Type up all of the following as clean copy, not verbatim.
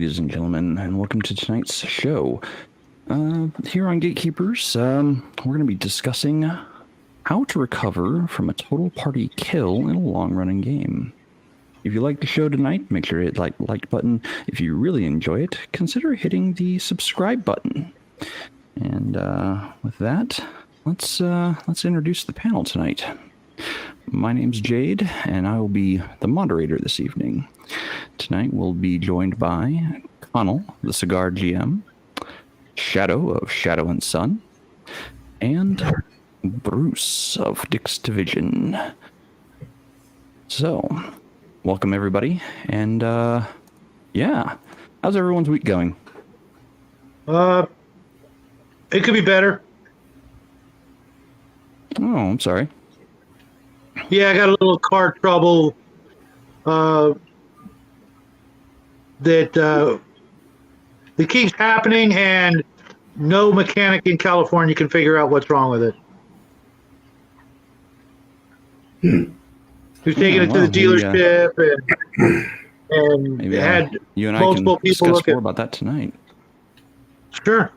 ladies and gentlemen, and welcome to tonight's show. Here on Gatekeepers, we're going to be discussing how to recover from a total party kill in a long-running game. If you like the show tonight, make sure to hit the like button. If you really enjoy it, consider hitting the subscribe button. And with that, let's introduce the panel tonight. My name's Jade, and I will be the moderator this evening. Tonight we'll be joined by Connell, the Cigar GM, Shadow of Shadow and Sun, and Bruce of Dick's Division. So, welcome everybody, and yeah, how's everyone's week going? It could be better. Oh, I'm sorry. Yeah, I got a little car trouble that it keeps happening, and no mechanic in California can figure out what's wrong with it. We've taken it to the dealership, and maybe had you and I multiple can people discuss look more at. about that tonight. Sure,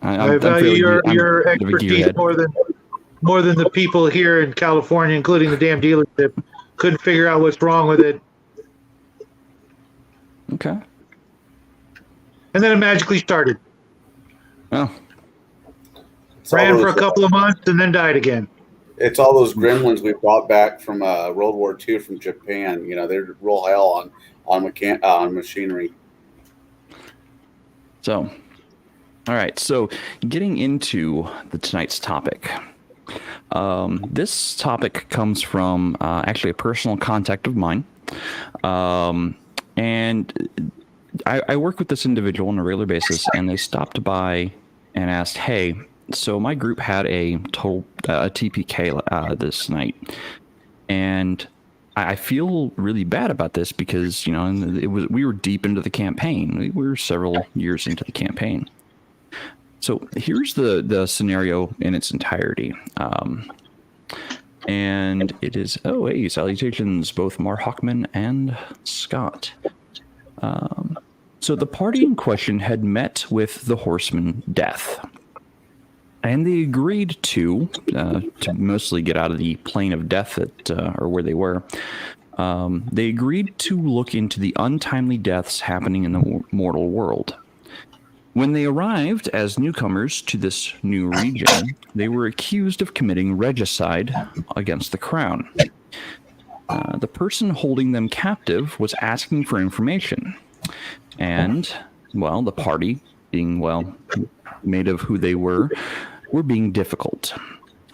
I I'm value feeling your I'm giving to your expertise head. more than the people here in California, including the damn dealership, couldn't figure out what's wrong with it. Okay. And then it magically started. Oh. Ran for a couple of months and then died again. It's all those gremlins we brought back from World War II from Japan. You know, they're real hell on machinery. So, all right. So, getting into tonight's topic. This topic comes from actually a personal contact of mine. And I work with this individual on a regular basis, and they stopped by and asked, hey, so my group had a total TPK this night, and I feel really bad about this because, you know, we were deep into the campaign. We were several years into the campaign. So here's the scenario in its entirety. And it is, oh, hey, salutations, both Mar Hockman and Scott. So the party in question had met with the Horseman Death. And they agreed to mostly get out of the plane of death or where they were. They agreed to look into the untimely deaths happening in the mortal world. When they arrived as newcomers to this new region, they were accused of committing regicide against the crown. The person holding them captive was asking for information. And, well, the party, being, well, made of who they were being difficult.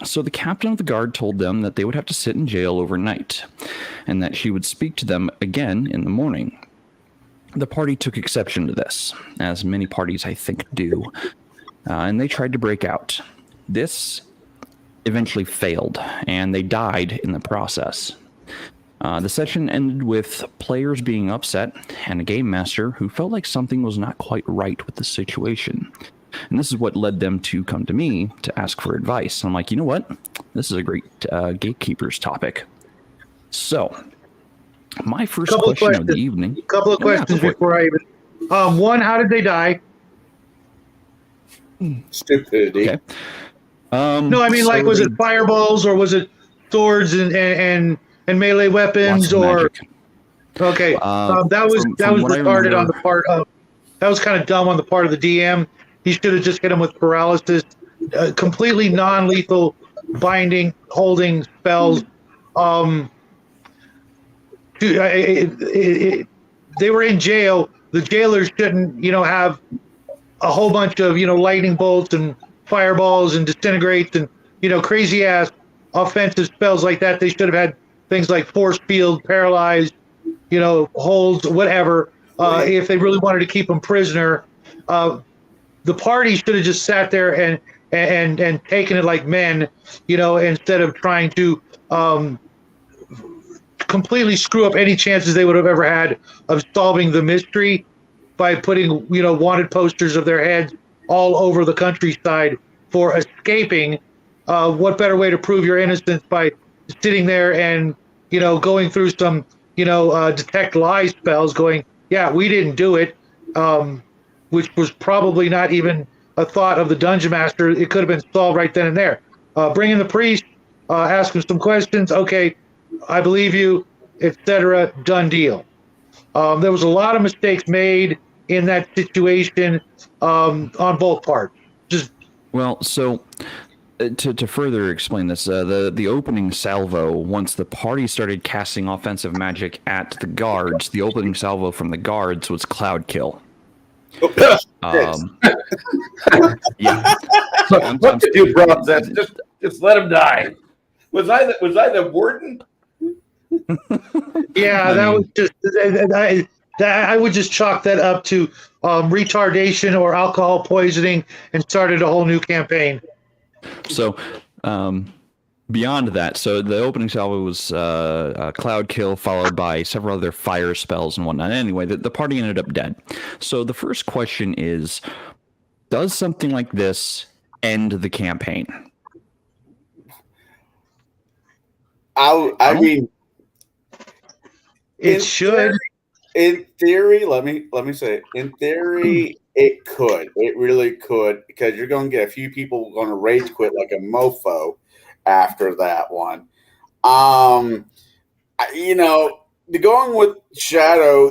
So the captain of the guard told them that they would have to sit in jail overnight, and that she would speak to them again in the morning. The party took exception to this, as many parties, I think, do, and they tried to break out. This eventually failed, and they died in the process. The session ended with players being upset and a game master who felt like something was not quite right with the situation. And this is what led them to come to me to ask for advice. And I'm like, you know what? This is a great Gatekeepers topic. So, my first question of the evening. A couple of questions before I even. One, how did they die? Stupidity. Okay. No, I mean, like, was it fireballs or was it swords and melee weapons or? Magic. Okay, that was retarded on the part of. That was kind of dumb on the part of the DM. He should have just hit him with paralysis, completely non-lethal binding, holding spells. They were in jail. The jailers shouldn't, have a whole bunch of, lightning bolts and fireballs and disintegrates and, crazy ass offensive spells like that. They should have had things like force field, paralyzed, holds, whatever. If they really wanted to keep him prisoner, the party should have just sat there and taken it like men, instead of trying to completely screw up any chances they would have ever had of solving the mystery by putting, wanted posters of their heads all over the countryside for escaping. What better way to prove your innocence by sitting there and, going through some, detect lie spells going, yeah, we didn't do it. which was probably not even a thought of the dungeon master. It could have been solved right then and there. Bring in the priest, ask him some questions. Okay, I believe you, etc. Done deal. There was a lot of mistakes made in that situation on both parts. Just Well, so to further explain this, the opening salvo, once the party started casting offensive magic at the guards, the opening salvo from the guards was cloud kill. Yeah. What to do, bro? Just let him die. Was I the warden? yeah, I that mean- was just. I would just chalk that up to retardation or alcohol poisoning and started a whole new campaign. So, beyond that, so the opening salvo was cloud kill, followed by several other fire spells and whatnot. Anyway, the party ended up dead. So the first question is, does something like this end the campaign? I mean, It in should. In theory, let me say it. In theory, it could. It really could, because you're going to get a few people going to rage quit like a mofo after that one. Going with Shadow,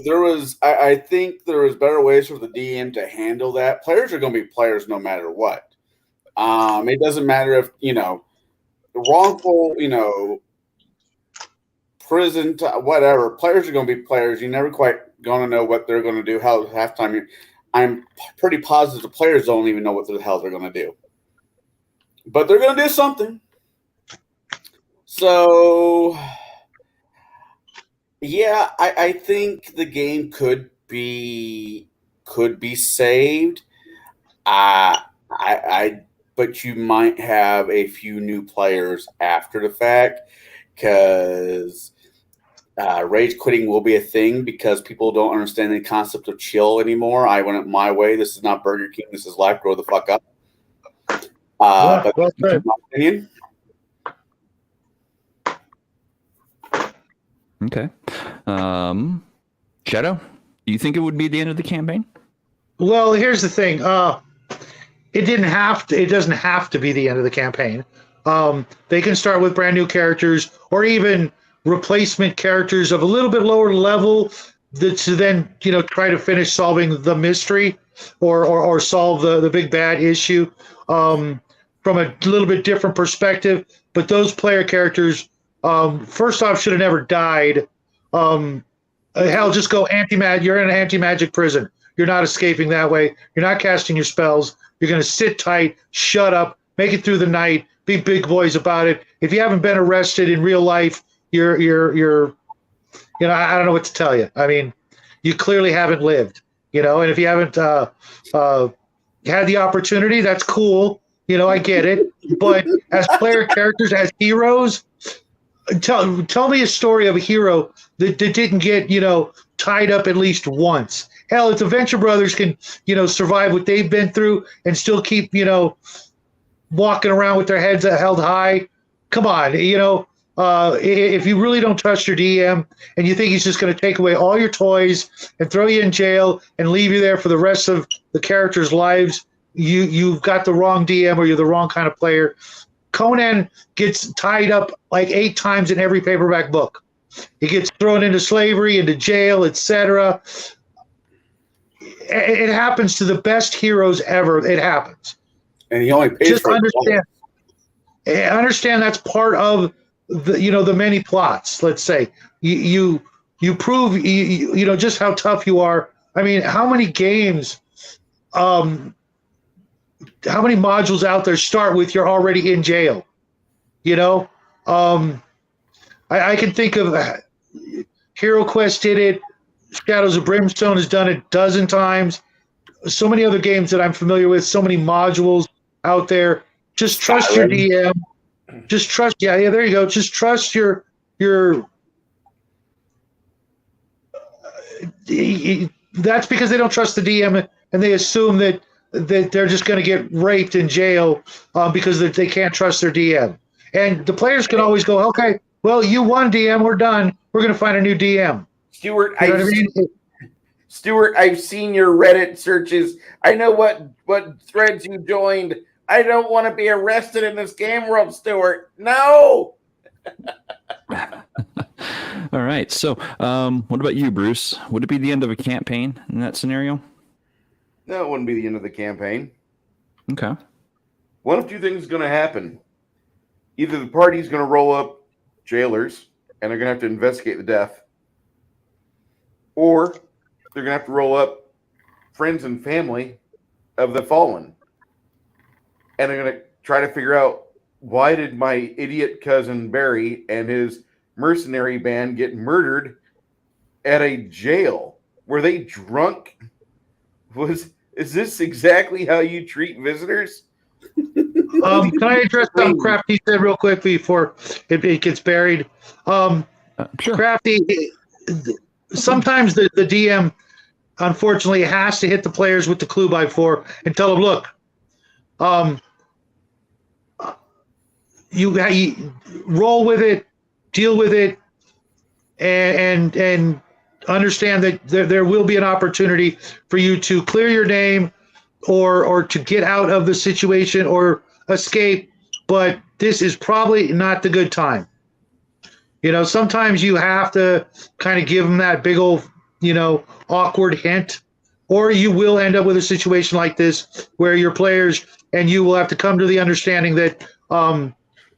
I think there was better ways for the DM to handle that. Players are going to be players no matter what. It doesn't matter if wrongful, prison, whatever. Players are going to be players. You're never quite going to know what they're going to do. How halftime, I'm pretty positive the players don't even know what the hell they're going to do, but they're going to do something. So, yeah, I think the game could be saved. But you might have a few new players after the fact, because rage quitting will be a thing because people don't understand the concept of chill anymore. I want it my way. This is not Burger King. This is life. Grow the fuck up. But well said. my opinion. Okay. Shadow, do you think it would be the end of the campaign? Well, here's the thing. It doesn't have to be the end of the campaign. They can start with brand new characters or even replacement characters of a little bit lower level to then try to finish solving the mystery or solve the big bad issue from a little bit different perspective. But those player characters, first off, should have never died. Hell, just go anti-magic. You're in an anti-magic prison. You're not escaping that way. You're not casting your spells. You're going to sit tight, shut up, make it through the night, be big boys about it. If you haven't been arrested in real life, you're I don't know what to tell you. I mean, you clearly haven't lived, and if you haven't had the opportunity, that's cool. I get it. But as player characters, as heroes, tell me a story of a hero that didn't get, tied up at least once. Hell, if the Venture Brothers can, survive what they've been through and still keep, walking around with their heads held high, come on, if you really don't trust your DM and you think he's just going to take away all your toys and throw you in jail and leave you there for the rest of the characters' lives, you've got the wrong DM or you're the wrong kind of player. Conan gets tied up like 8 times in every paperback book. He gets thrown into slavery, into jail, etc. It happens to the best heroes ever. It happens. And he only pays Just for understand that's part of the many plots. Let's say you prove just how tough you are. I mean, how many games, how many modules out there start with you're already in jail? I can think of Hero Quest did it. Shadows of Brimstone has done it a dozen times. So many other games that I'm familiar with, so many modules out there. Just trust your DM. Just trust. Yeah, there you go. Just trust your. That's because they don't trust the DM and they assume that they're just going to get raped in jail because they can't trust their DM. And the players can always go, okay, well, you won, DM. We're done. We're going to find a new DM. Stuart, You know what I mean? Stuart, I've seen your Reddit searches. I know what threads you joined. I don't want to be arrested in this game world, Stuart. No. All right. So, what about you, Bruce? Would it be the end of a campaign in that scenario? No, it wouldn't be the end of the campaign. Okay. One of two things is going to happen. Either the party's going to roll up jailers and they're going to have to investigate the death, or they're going to have to roll up friends and family of the fallen. And they're going to try to figure out, why did my idiot cousin Barry and his mercenary band get murdered at a jail? Were they drunk? Is this exactly how you treat visitors? Can I address something Crafty said real quick before it gets buried? Sure. Crafty, sometimes the DM, unfortunately, has to hit the players with the clue by 4 and tell them, look, you roll with it, deal with it, and understand that there will be an opportunity for you to clear your name or to get out of the situation or escape, but this is probably not the good time. Sometimes you have to kind of give them that big old, awkward hint, or you will end up with a situation like this where your players and you will have to come to the understanding that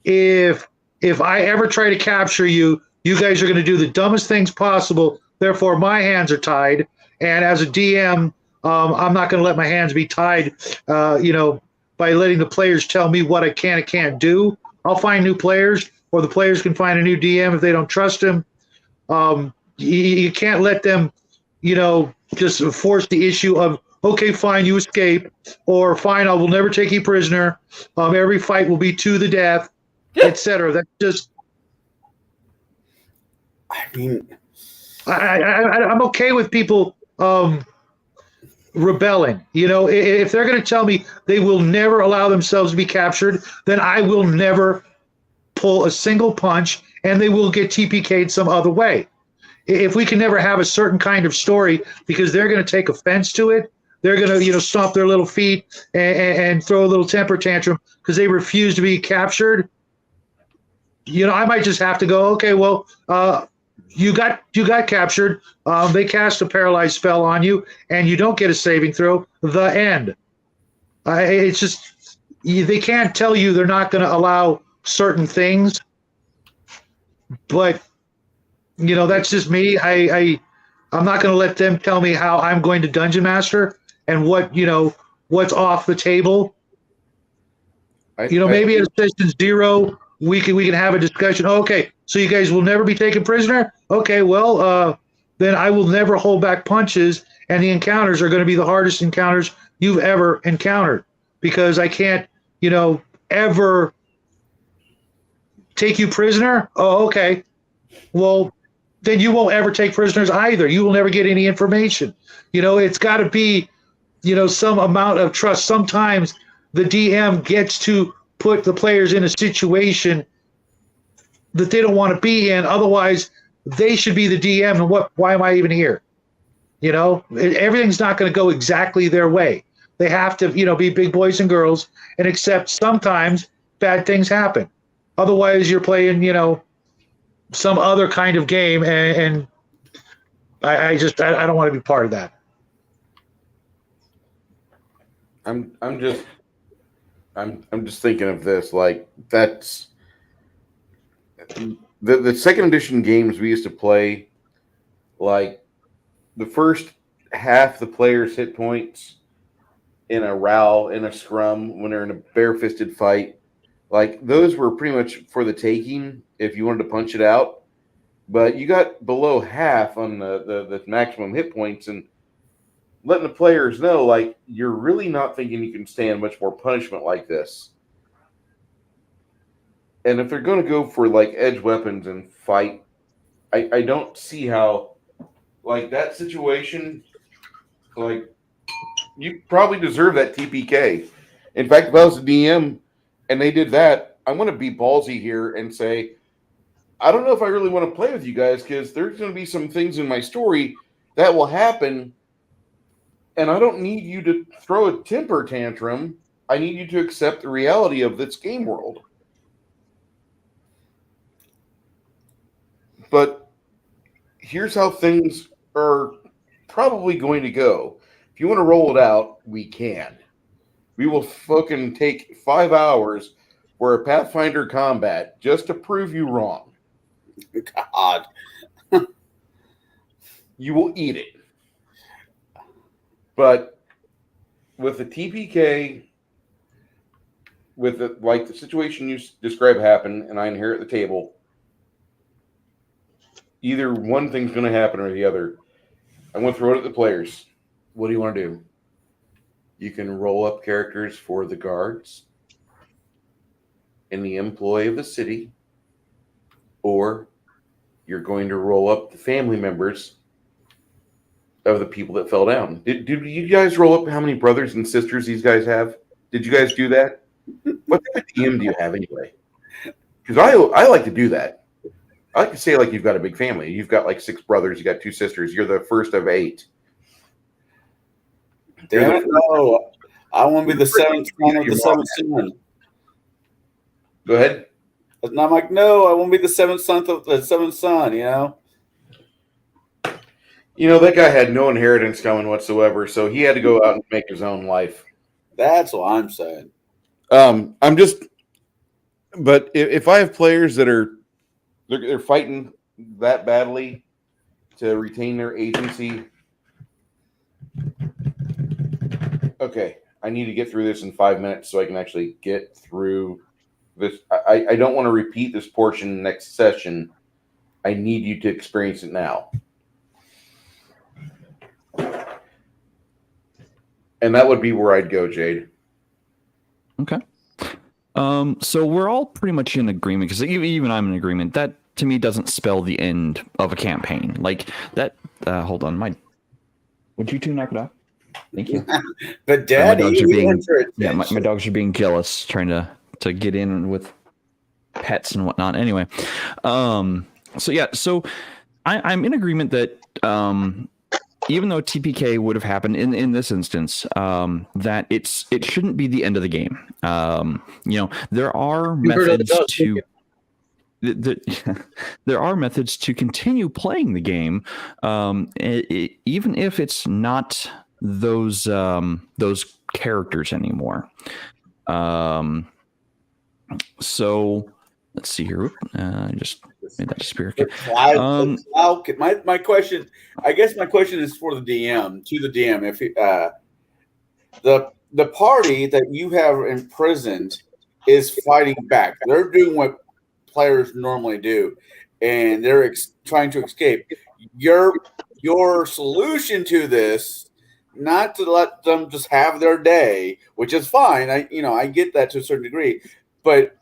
if I ever try to capture you, you guys are going to do the dumbest things possible. Therefore, my hands are tied. And as a DM, I'm not going to let my hands be tied, by letting the players tell me what I can and can't do. I'll find new players, or the players can find a new DM if they don't trust him. You can't let them, just force the issue of, okay, fine, you escape, or fine, I will never take you prisoner. Every fight will be to the death, etc. That's just. I mean, I'm okay with people rebelling. If they're going to tell me they will never allow themselves to be captured, then I will never pull a single punch, and they will get TPK'd some other way. If we can never have a certain kind of story because they're going to take offense to it, they're going to, stomp their little feet and throw a little temper tantrum because they refuse to be captured. I might just have to go, okay, well, you got captured. They cast a paralyzed spell on you, and you don't get a saving throw. The end. It's just they can't tell you they're not going to allow certain things, but that's just me. I'm not going to let them tell me how I'm going to dungeon master and what's off the table. Maybe at session 0 we can have a discussion. Okay, so you guys will never be taken prisoner. Okay, well, then I will never hold back punches, and the encounters are going to be the hardest encounters you've ever encountered because I can't, ever take you prisoner. Oh, okay. Well, then you won't ever take prisoners either. You will never get any information. It's got to be, some amount of trust. Sometimes the DM gets to put the players in a situation that they don't want to be in. Otherwise, they should be the DM. And why am I even here? Everything's not going to go exactly their way. They have to, be big boys and girls and accept sometimes bad things happen. Otherwise, you're playing, some other kind of game, and I don't want to be part of that. I'm just thinking of this, like that's the second edition games we used to play, like the first half the players' hit points in a row, in a scrum, when they're in a bare-fisted fight, like those were pretty much for the taking if you wanted to punch it out. But you got below half on the maximum hit points, and letting the players know, like, you're really not thinking you can stand much more punishment like this. And if they're going to go for, like, edge weapons and fight, I don't see how, like, that situation, like, you probably deserve that TPK. In fact, if I was a DM and they did that, I want to be ballsy here and say, I don't know if I really want to play with you guys because there's going to be some things in my story that will happen And I don't need you to throw a temper tantrum. I need you to accept the reality of this game world. But here's how things are probably going to go. If you want to roll it out, we can. We will fucking take 5 hours for a Pathfinder combat just to prove you wrong. God. You will eat it. But with the TPK, with the situation you describe happen, and I inherit the table, either one thing's going to happen or the other. I'm going to throw it at the players. What do you want to do? You can roll up characters for the guards in the employ of the city, or you're going to roll up the family members of the people that fell down. Did you guys roll up how many brothers and sisters these guys have? Did you guys do that? What type of DM do you have anyway? Because I like to do that. I like to say like you've got a big family. You've got like 6 brothers. You got 2 sisters. You're the first of 8. Damn it, no. I want to be the 7th son of the 7th son. Go ahead. And I'm like, no, I want to be the 7th son of the 7th son, you know? You know, that guy had no inheritance coming whatsoever, so he had to go out and make his own life. That's what I'm saying. But if I have players that they're fighting that badly to retain their agency, okay, I need to get through this in 5 minutes so I can actually get through this. I don't want to repeat this portion next session. I need you to experience it now. And that would be where I'd go, Jade. Okay. So we're all pretty much in agreement, because even I'm in agreement. That to me doesn't spell the end of a campaign. Like that. Hold on, would you two knock it off? Thank you. But Daddy, my dogs are being jealous, trying to get in with pets and whatnot. Anyway, so I'm in agreement that even though TPK would have happened in this instance, that it shouldn't be the end of the game. There are methods to. There are methods to continue playing the game, even if it's not those characters anymore. So let's see here. I just made that disappear. Okay. My question, I guess my question is for the DM, to the DM. If the party that you have imprisoned is fighting back, they're doing what players normally do, and they're trying to escape. Your solution to this, not to let them just have their day, which is fine. I get that to a certain degree, but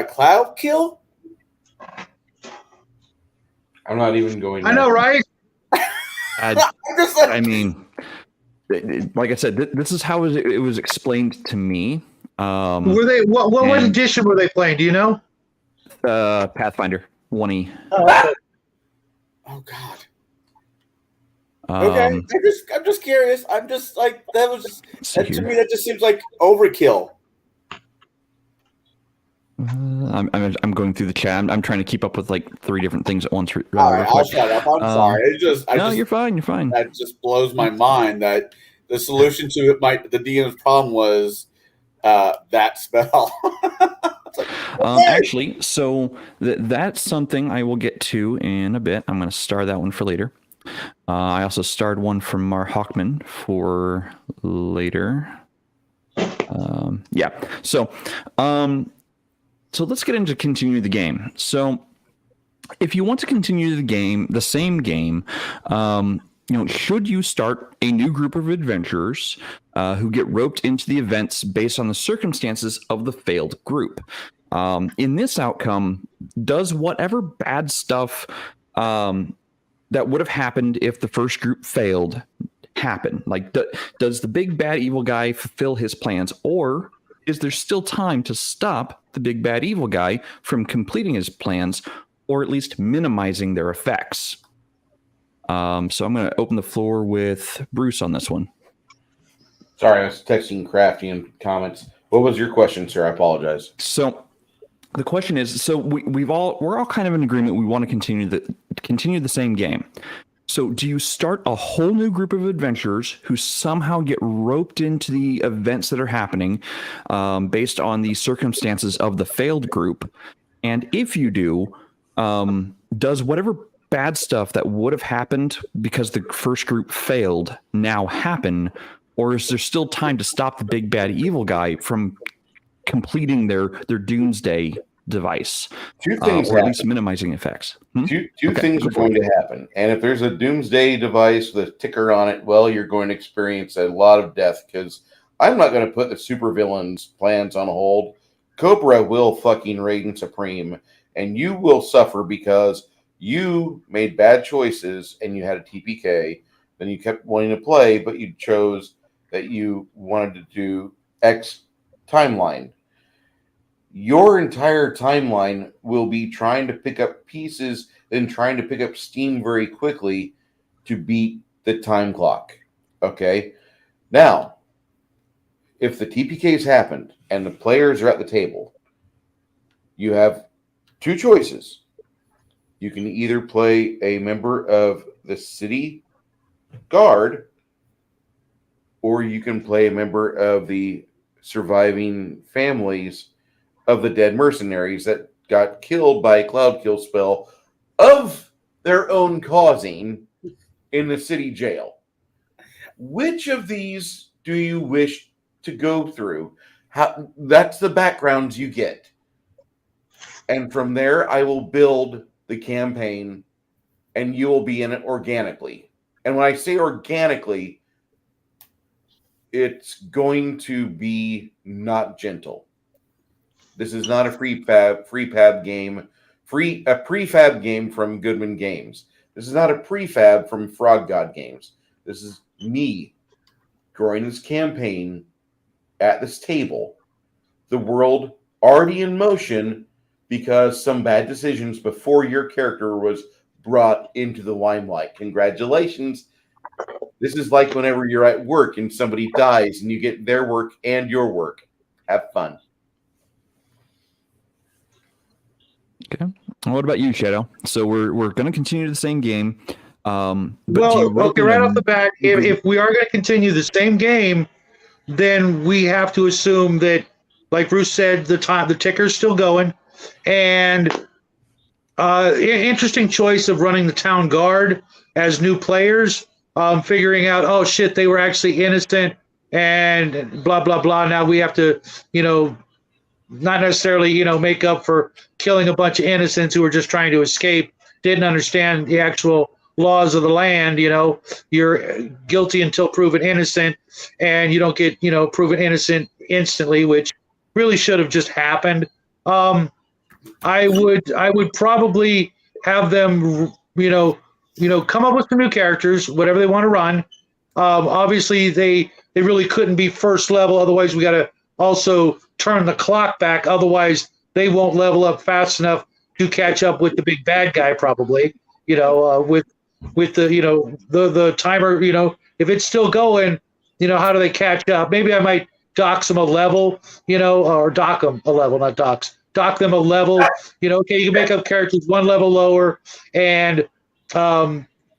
cloud kill. I'm not even going. I know, right? I mean, like I said, this is how it was explained to me. Were they what edition were they playing? Do you know? Pathfinder 1E. Oh God. Okay, I'm just curious. I'm just like that was just to me. That just seems like overkill. I'm going through the chat. I'm trying to keep up with like 3 different things at once. All right, I'll shut up. I'm sorry. You're fine. You're fine. That just blows my mind that the solution to it, the DM's problem was that spell. Actually, so that's something I will get to in a bit. I'm going to star that one for later. I also starred one from Mar Hawkman for later. So let's get into continue the game. So if you want to continue the same game, should you start a new group of adventurers who get roped into the events based on the circumstances of the failed group? In this outcome, does whatever bad stuff that would have happened if the first group failed happen? Like, does the big bad evil guy fulfill his plans, or is there still time to stop the big bad evil guy from completing his plans, or at least minimizing their effects? So I'm going to open the floor with Bruce on this one. Sorry, I was texting Crafty in comments. What was your question, sir? I apologize. So the question is, so we're all kind of in agreement. We want to continue the same game. So do you start a whole new group of adventurers who somehow get roped into the events that are happening based on the circumstances of the failed group? And if you do, does whatever bad stuff that would have happened because the first group failed now happen? Or is there still time to stop the big bad evil guy from completing their doomsday device? Two things or at least minimizing effects. Two things are going to happen. And if there's a doomsday device with a ticker on it, well, you're going to experience a lot of death, because I'm not going to put the supervillains' plans on hold. Cobra will fucking reign supreme, and you will suffer because you made bad choices and you had a TPK. Then you kept wanting to play, but you chose that you wanted to do X timeline. Your entire timeline will be trying to pick up pieces and trying to pick up steam very quickly to beat the time clock. Okay? Now, if the TPKs happened and the players are at the table, you have two choices. You can either play a member of the city guard, or you can play a member of the surviving families of the dead mercenaries that got killed by a cloud kill spell of their own causing in the city jail. Which of these do you wish to go through? That's the backgrounds you get. And from there, I will build the campaign, and you will be in it organically. And when I say organically, it's going to be not gentle. This is not a prefab game from Goodman Games. This is not a prefab from Frog God Games. This is me growing this campaign at this table. The world already in motion because some bad decisions before your character was brought into the limelight. Congratulations. This is like whenever you're at work and somebody dies and you get their work and your work. Have fun. Okay. What about you, Shadow? So we're going to continue the same game. But okay, right off the bat, if we are going to continue the same game, then we have to assume that, like Bruce said, the ticker's still going, and interesting choice of running the town guard as new players, figuring out, oh shit, they were actually innocent, and blah blah blah. Now we have to, not necessarily, make up for killing a bunch of innocents who were just trying to escape, didn't understand the actual laws of the land. You're guilty until proven innocent, and you don't get, proven innocent instantly, which really should have just happened. I would probably have them, come up with some new characters, whatever they want to run. Obviously, they really couldn't be first level. Otherwise, we got to also turn the clock back. Otherwise, they won't level up fast enough to catch up with the big bad guy. Probably, with the timer. If it's still going, how do they catch up? Maybe I might dox them a level, or dock them a level, not dox. Dock them a level. Okay, you can make up characters one level lower, and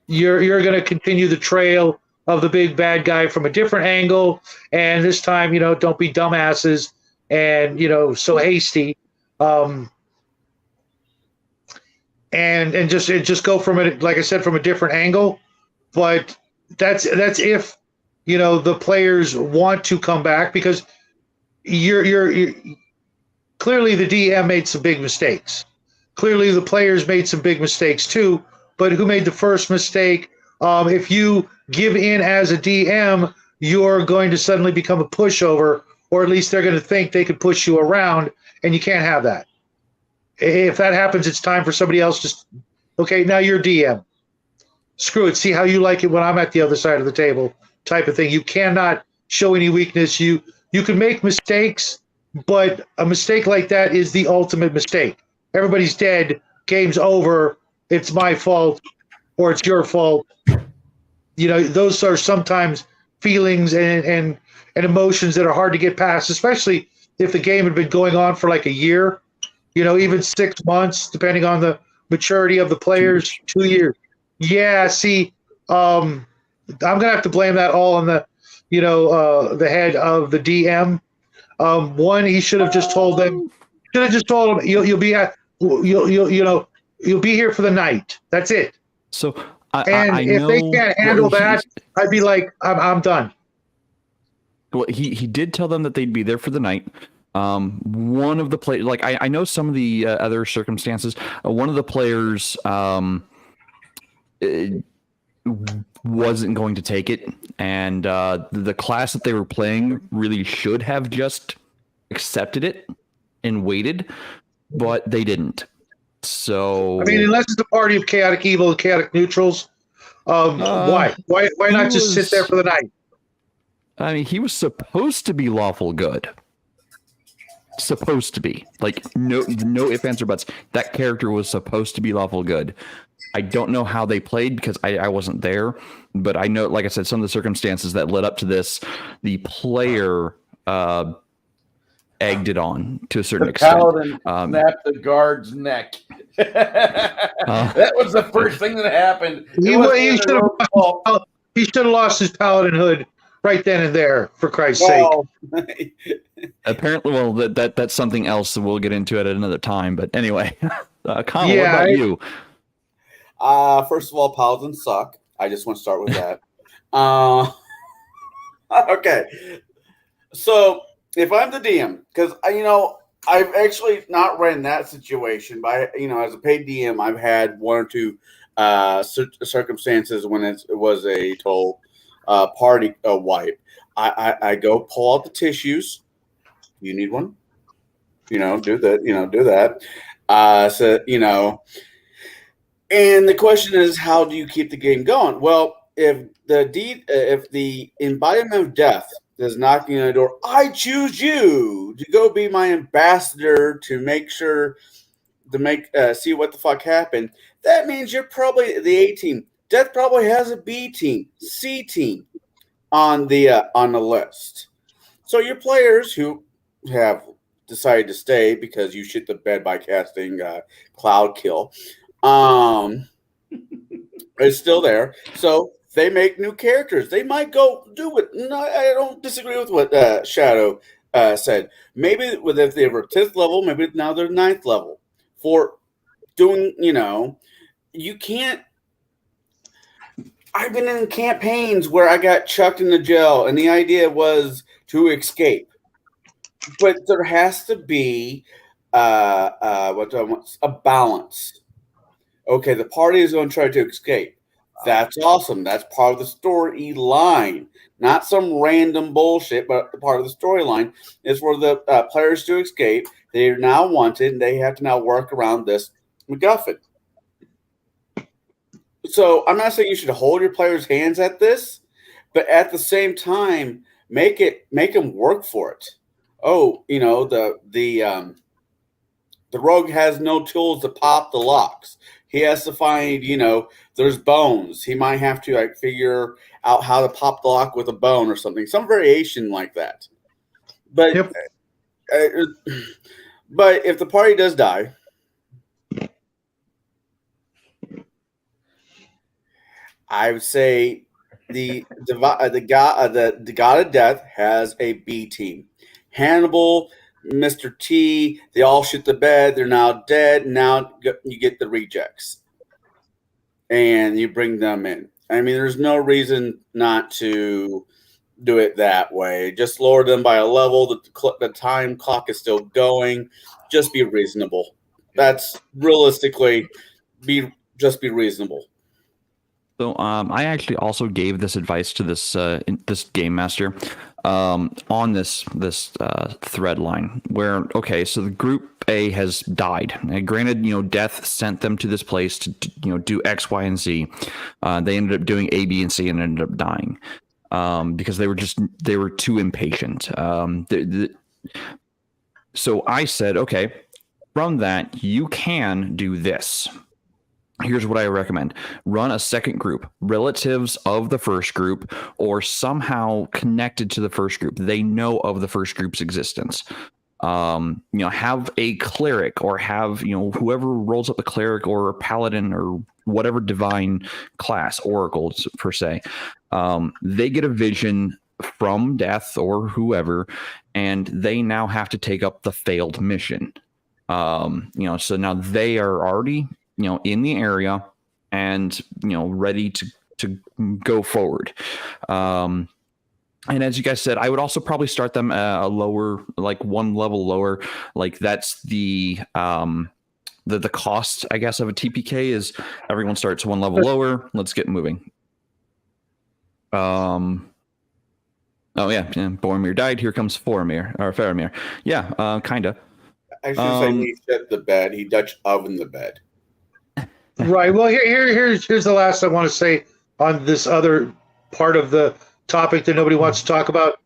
you're going to continue the trail of the big bad guy from a different angle, and this time, don't be dumbasses and so hasty, and just go from it, like I said, from a different angle. But that's if the players want to come back, because you're clearly the DM made some big mistakes. Clearly the players made some big mistakes too. But who made the first mistake? If you give in as a DM, you're going to suddenly become a pushover, or at least they're going to think they could push you around, and you can't have that. If that happens, it's time for somebody else to, okay, now you're DM. Screw it. See how you like it when I'm at the other side of the table, type of thing. You cannot show any weakness. You can make mistakes, but a mistake like that is the ultimate mistake. Everybody's dead. Game's over. It's my fault. or it's your fault. Those are sometimes feelings and emotions that are hard to get past, especially if the game had been going on for like a year, even 6 months, depending on the maturity of the players, 2 years. Yeah, see, I'm gonna have to blame that all on the head of the DM. One, he should have just told them. Should have just told them you'll be at you'll be here for the night. That's it. So And I if know, they can't handle that, I'd be like, I'm done. well, he did tell them that they'd be there for the night. One of the players, like I know some of the other circumstances. One of the players wasn't going to take it, and the class that they were playing really should have just accepted it and waited, but they didn't. So I mean, unless it's a party of chaotic evil and chaotic neutrals, why not just sit there for the night? I mean, he was supposed to be lawful good. Supposed to be, like, no ifs, ands, or buts. That character was supposed to be lawful good. I don't know how they played because I wasn't there, but I know, like I said, some of the circumstances that led up to this, the player egged it on to a certain extent. Paladin snapped the guard's neck. That was the first thing that happened. He should have lost his paladinhood right then and there, for Christ's sake. Apparently, well, that's something else that we'll get into at another time. But anyway, Connell, Yeah, what about you? First of all, paladins suck. I just want to start with that. Okay. So if I'm the DM, because I've actually not ran that situation, but as a paid DM, I've had one or two circumstances when it was a total party wipe. I go pull out the tissues. You need one? Do that. And the question is, how do you keep the game going? Well, if the embodiment of death is knocking on the door, I choose you to go be my ambassador to make sure to see what the fuck happened. That means you're probably the A team. Death probably has a B team, C team on the list. So your players who have decided to stay because you shit the bed by casting Cloud Kill is still there. So they make new characters. They might go do it. No, I don't disagree with what Shadow said. Maybe if they were 10th level, maybe now they're 9th level. For doing, you can't. I've been in campaigns where I got chucked into jail, and the idea was to escape. But there has to be a balance. Okay, the party is going to try to escape. That's awesome. That's part of the storyline. Not some random bullshit, but part of the storyline is for the players to escape. They are now wanted, and they have to now work around this MacGuffin. So I'm not saying you should hold your players' hands at this, but at the same time, make them work for it. Oh, the rogue has no tools to pop the locks. He has to find, there's bones. He might have to figure out how to pop the lock with a bone or something, some variation like that. But, Yep. But if the party does die, I would say the god of death has a B team. Hannibal, Mr. T, they all shit the bed. They're now dead. Now you get the rejects, and you bring them in. I mean, there's no reason not to do it that way. Just lower them by a level. The time clock is still going. Just be reasonable. That's realistically be reasonable. So I actually also gave this advice to this game master on this thread line where, okay, so the group A has died. And granted, death sent them to this place to do X, Y, and Z. They ended up doing A, B, and C and ended up dying because they were too impatient. So I said, okay, from that you can do this. here's what I recommend. Run a second group, relatives of the first group, or somehow connected to the first group. They know of the first group's existence. Have a cleric, or have, whoever rolls up a cleric or a paladin or whatever divine class, oracles per se. They get a vision from death or whoever, and they now have to take up the failed mission. So now they are already, in the area and, ready to go forward. And as you guys said, I would also probably start them a lower, like one level lower. Like that's the cost, I guess, of a TPK is everyone starts one level lower. Let's get moving. Oh yeah, Boromir died. Here comes Faramir. Yeah, kinda. I should say he set the bed. He Dutch oven the bed. Right. Well, here's the last I want to say on this other part of the topic that nobody wants to talk about.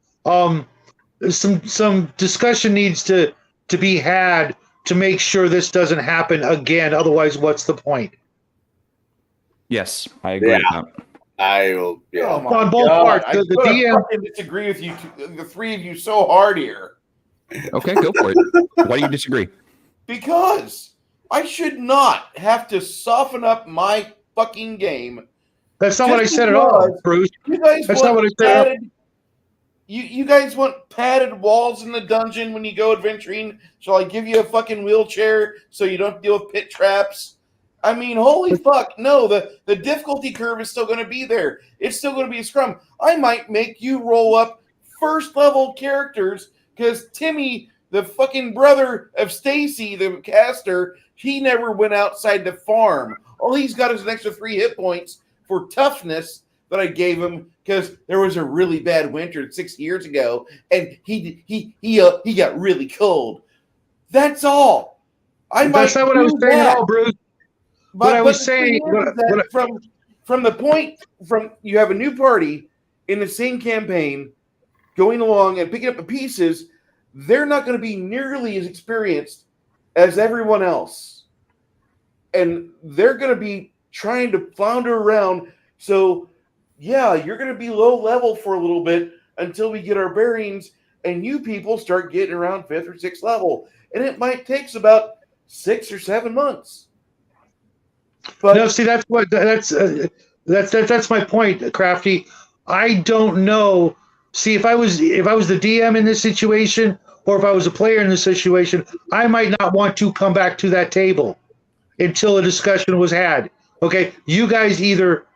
Some discussion needs to be had to make sure this doesn't happen again. Otherwise, what's the point? Yes, I agree with that. I will. Yeah. Oh my On both God. parts, I the couldn't DM. fucking disagree with you, the three of you, so hard here. Okay, go for it. Why do you disagree? Because I should not have to soften up my fucking game. That's not what I said at all, Bruce. You guys That's want not what I said. padded, you guys want padded walls in the dungeon when you go adventuring? Shall I give you a fucking wheelchair so you don't deal with pit traps? I mean, holy fuck, no, the difficulty curve is still going to be there. It's still going to be a scrum. I might make you roll up first level characters because Timmy, the fucking brother of Stacy, the caster, he never went outside the farm. All he's got is an extra 3 hit points for toughness that I gave him because there was a really bad winter 6 years ago, and he got really cold. That's all. That's not what I was saying at all, Bruce. What I was saying from the point from you have a new party in the same campaign going along and picking up the pieces, they're not going to be nearly as experienced as everyone else. And they're going to be trying to flounder around. So, yeah, you're going to be low level for a little bit until we get our bearings and you people start getting around 5th or 6th level. And it might take about 6 or 7 months. But no, see, that's my point, Crafty. I don't know. See, if I was the DM in this situation, or if I was a player in this situation, I might not want to come back to that table until a discussion was had. Okay, you guys either,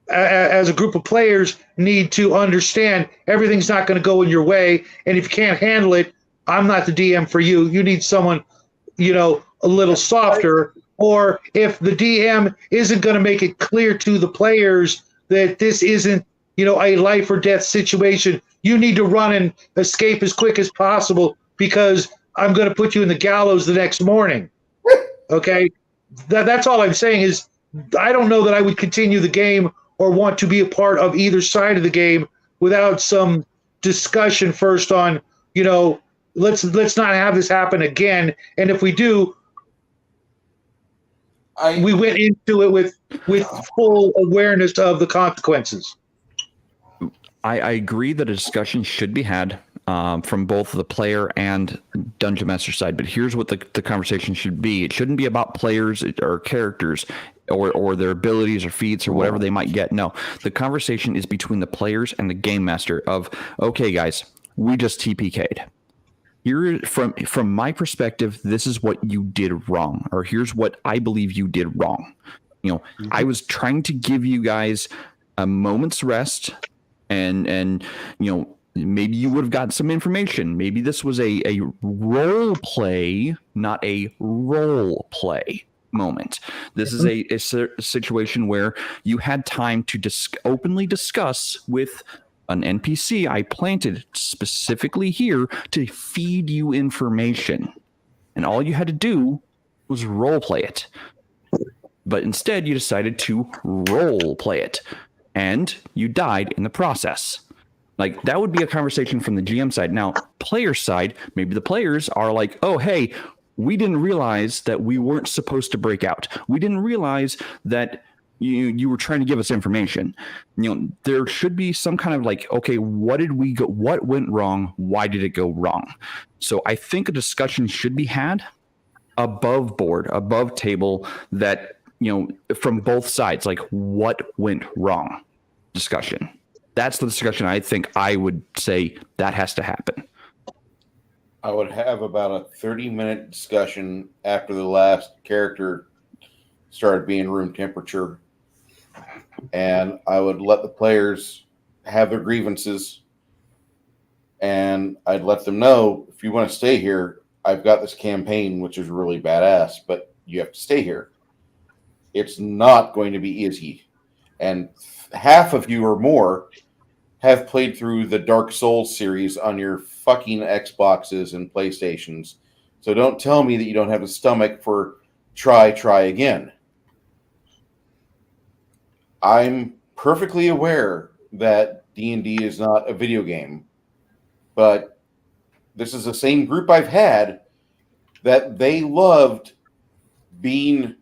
as a group of players, need to understand everything's not going to go in your way, and if you can't handle it, I'm not the DM for you. You need someone, a little softer. Or if the DM isn't going to make it clear to the players that this isn't, a life or death situation, you need to run and escape as quick as possible because I'm going to put you in the gallows the next morning. Okay? That's all I'm saying is I don't know that I would continue the game or want to be a part of either side of the game without some discussion first on, let's not have this happen again. And if we do, we went into it with full awareness of the consequences. I agree that a discussion should be had from both the player and dungeon master side, but here's what the conversation should be. It shouldn't be about players or characters or their abilities or feats or whatever they might get. No, the conversation is between the players and the game master of, okay, guys, we just TPK'd. Here, from my perspective, this is what you did wrong, or here's what I believe you did wrong. I was trying to give you guys a moment's rest, and maybe you would have got some information. Maybe this was a role play, not a role play moment. This is a situation where you had time to openly discuss with an NPC I planted specifically here to feed you information. And all you had to do was role play it. But instead, you decided to role play it. And you died in the process. Like, that would be a conversation from the GM side. Now, player side, maybe the players are like, oh, hey, we didn't realize that we weren't supposed to break out. We didn't realize that you were trying to give us information. There should be some kind of like, okay, what went wrong? Why did it go wrong? So I think a discussion should be had above board, above table, that, from both sides, like what went wrong discussion. That's the discussion I think I would say that has to happen. I would have about a 30-minute discussion after the last character started being room temperature. And I would let the players have their grievances. And I'd let them know, if you want to stay here, I've got this campaign, which is really badass, but you have to stay here. It's not going to be easy. And half of you or more have played through the Dark Souls series on your fucking Xboxes and PlayStations. So don't tell me that you don't have a stomach for try again. I'm perfectly aware that D&D is not a video game, but this is the same group I've had that they loved being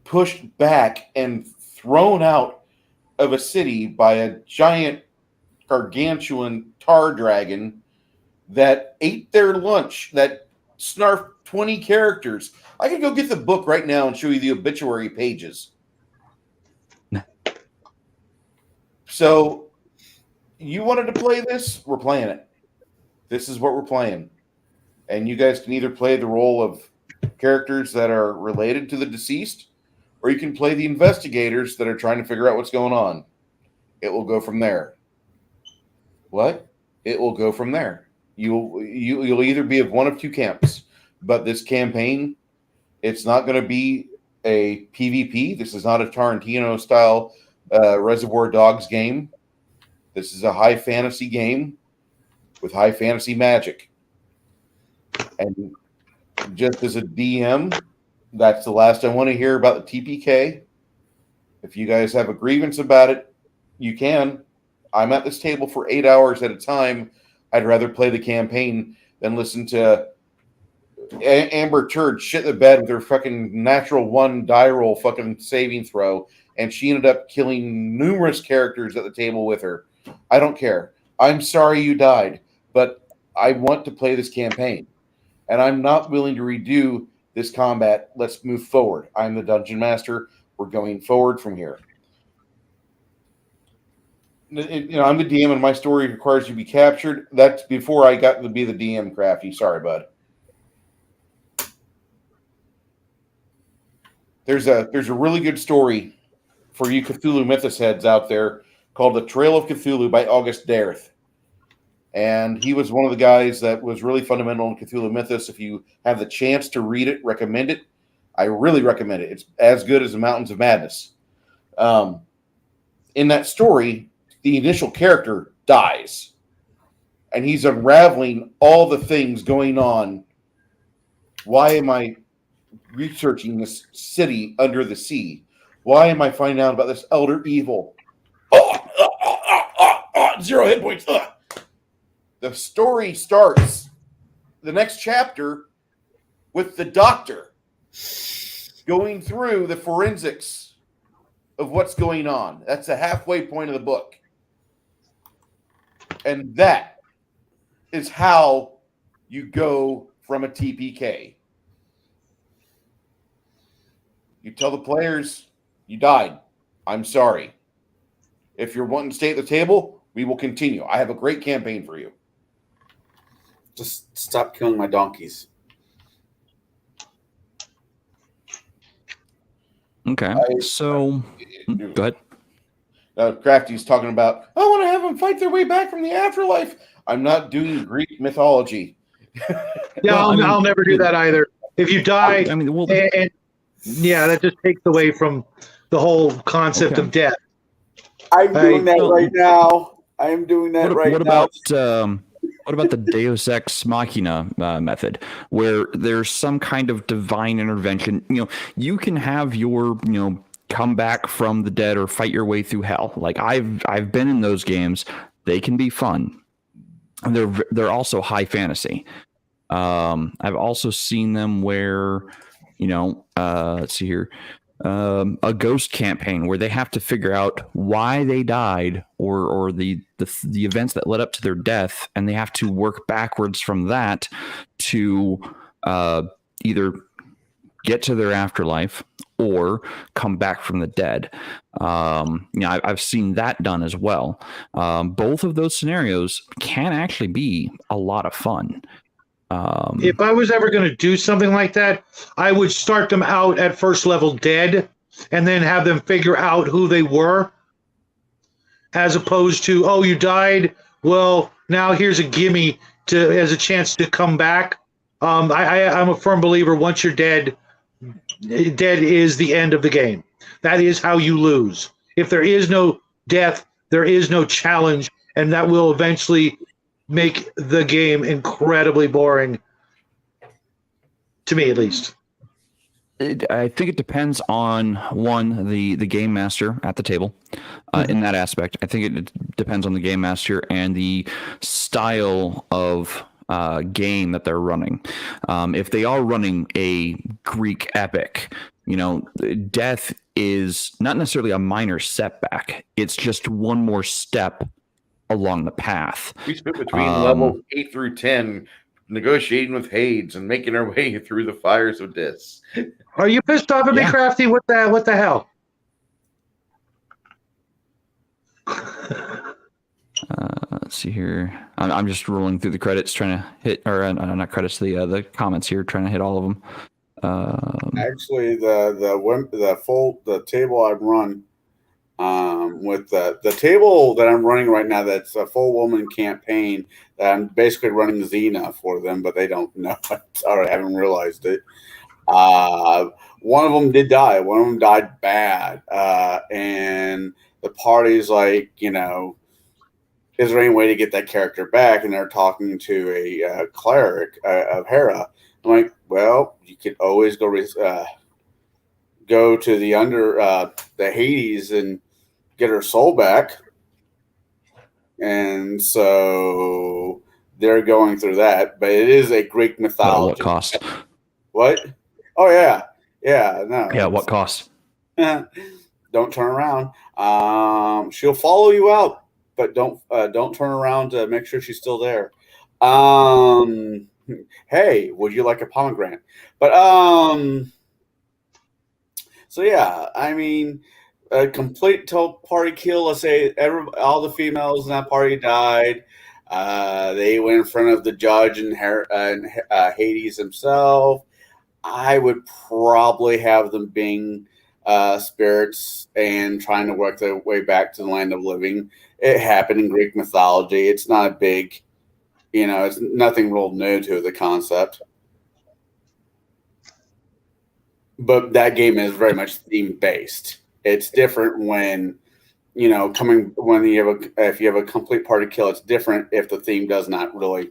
pushed back and thrown out of a city by a giant gargantuan tar dragon that ate their lunch, that snarfed 20 characters. I could go get the book right now and show you the obituary pages. So, you wanted to play this? We're playing it. This is what we're playing. And you guys can either play the role of characters that are related to the deceased, or you can play the investigators that are trying to figure out what's going on. It will go from there. What? It will go from there. You'll either be of one of two camps. But this campaign, it's not going to be a PvP. This is not a Tarantino-style Reservoir Dogs game. This is a high fantasy game with high fantasy magic. And just as a DM, that's the last I want to hear about the TPK. If you guys have a grievance about it, you can. I'm at this table for 8 hours at a time. I'd rather play the campaign than listen to Amber Turd shit the bed with her fucking natural 1 die roll fucking saving throw, and she ended up killing numerous characters at the table with her. I don't care. I'm sorry you died, but I want to play this campaign, and I'm not willing to redo this combat. Let's move forward. I'm the dungeon master. We're going forward from here. I'm the DM, and my story requires you to be captured. That's before I got to be the DM, Crafty. Sorry, bud. There's a really good story for you Cthulhu Mythos heads out there called The Trail of Cthulhu by August Derth. And he was one of the guys that was really fundamental in Cthulhu Mythos. If you have the chance to read it, recommend it. I really recommend it. It's as good as The Mountains of Madness. In that story, the initial character dies. And he's unraveling all the things going on. Why am I researching this city under the sea? Why am I finding out about this elder evil? 0 hit points. The story starts, the next chapter, with the doctor going through the forensics of what's going on. That's the halfway point of the book. And that is how you go from a TPK. You tell the players, you died. I'm sorry. If you're wanting to stay at the table, we will continue. I have a great campaign for you. Just stop killing my donkeys. Okay, so go ahead. Crafty's talking about, I want to have them fight their way back from the afterlife. I'm not doing Greek mythology. Yeah, I'll never do that either. If you die, and yeah, that just takes away from the whole concept of death. I'm doing that right now. I am doing that right now. What about the Deus Ex Machina method, where there's some kind of divine intervention? You can have your, come back from the dead or fight your way through hell. Like I've been in those games. They can be fun. And they're also high fantasy. I've also seen them where, let's see here, a ghost campaign where they have to figure out why they died or the events that led up to their death, and they have to work backwards from that to either get to their afterlife or come back from the dead. I've seen that done as well. Both of those scenarios can actually be a lot of fun. If I was ever going to do something like that, I would start them out at first level dead and then have them figure out who they were, as opposed to, oh, you died, well, now here's a gimme as a chance to come back. I'm a firm believer, once you're dead is the end of the game. That is how you lose. If there is no death, there is no challenge, and that will eventually make the game incredibly boring, to me at least. I think it depends on the game master at the table in that aspect. I think it depends on the game master and the style of game that they're running. If they are running a Greek epic, death is not necessarily a minor setback. It's just one more step along the path. We spent between levels 8 through 10 negotiating with Hades and making our way through the fires of death. Are you pissed off at me, Crafty? What the hell? Let's see here. I'm just rolling through the credits, trying to hit, or not credits, the comments here, trying to hit all of them. Actually, the table I've run, with the table that I'm running right now, that's a full woman campaign that I'm basically running Xena for them, but they don't know it. Sorry, I haven't realized it. One of them did die. One of them died bad, and the party's like, is there any way to get that character back? And they're talking to a cleric of Hera. I'm like, well, you could always go to the Hades and get her soul back. And so they're going through that, but it is a Greek mythology. What cost? What? Oh yeah, no. Yeah, what cost? Don't turn around. She'll follow you out, but don't turn around to make sure she's still there. Hey, would you like a pomegranate? But so yeah, I mean, a complete party kill. Let's say all the females in that party died. They went in front of the judge and Hades himself. I would probably have them being spirits and trying to work their way back to the land of living. It happened in Greek mythology. It's not a big, it's nothing real new to the concept. But that game is very much theme based. It's different when, if you have a complete party kill, it's different if the theme does not really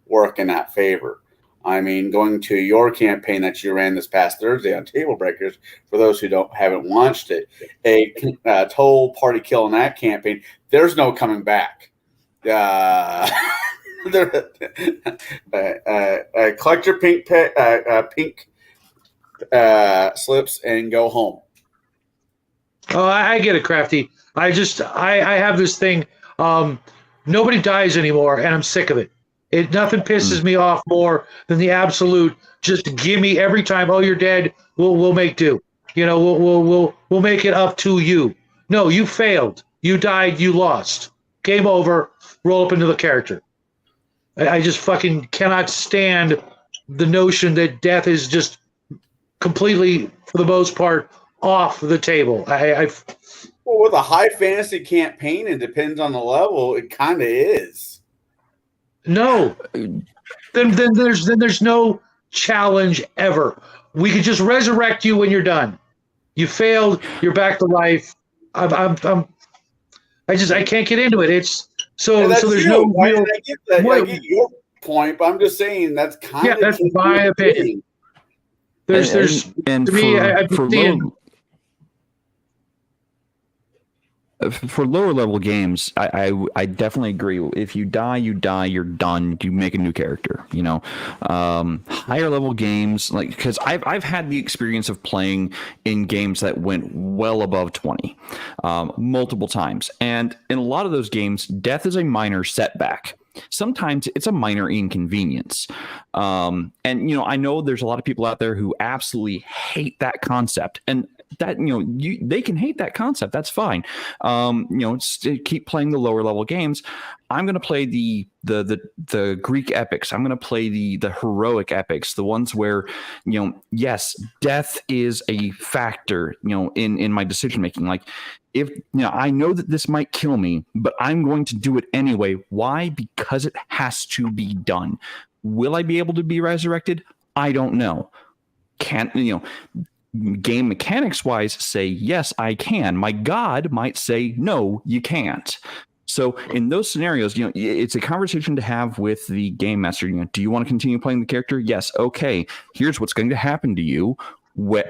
work in that favor. I mean, going to your campaign that you ran this past Thursday on Table Breakers, for those who haven't watched it, a total party kill in that campaign, there's no coming back. Collect your pink slips and go home. Oh, I get it, Crafty. I have this thing. Nobody dies anymore, and I'm sick of it. Nothing pisses me off more than the absolute just gimme every time. Oh, you're dead. We'll make do. We'll make it up to you. No, you failed. You died. You lost. Game over. Roll up into the character. I just fucking cannot stand the notion that death is just completely, for the most part, off the table. Well, with a high fantasy campaign, it depends on the level. It kind of is. No, then there's no challenge ever. We could just resurrect you when you're done. You failed. You're back to life. I can't get into it. It's so there's no real. I get that. I get your point, but I'm just saying that's kind of that's my opinion. There's and to for, me, I've for been seeing. for lower level games, I definitely agree. If you die, you die. You're done. You make a new character. Higher level games, like because I've had the experience of playing in games that went well above 20, multiple times, and in a lot of those games, death is a minor setback. Sometimes it's a minor inconvenience. And I know there's a lot of people out there who absolutely hate that concept, and that they can hate that concept. That's fine. Keep playing the lower level games. I'm going to play the Greek epics. I'm going to play the heroic epics, the ones where yes, death is a factor in my decision making. Like, if I know that this might kill me, but I'm going to do it anyway. Why? Because it has to be done. Will I be able to be resurrected? I don't know. Can't game mechanics wise say yes, I can. My God might say no, you can't. So in those scenarios, it's a conversation to have with the game master. Do you want to continue playing the character? Yes. Okay. Here's what's going to happen to you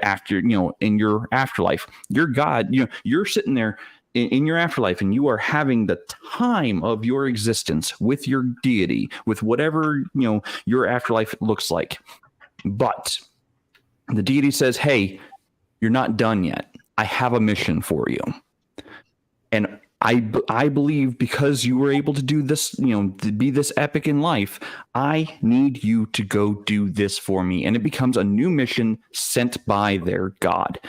after in your afterlife. Your God, you're sitting there in your afterlife, and you are having the time of your existence with your deity, with whatever your afterlife looks like. But the deity says, "Hey, you're not done yet. I have a mission for you." And I believe because you were able to do this, to be this epic in life, I need you to go do this for me. And it becomes a new mission sent by their God.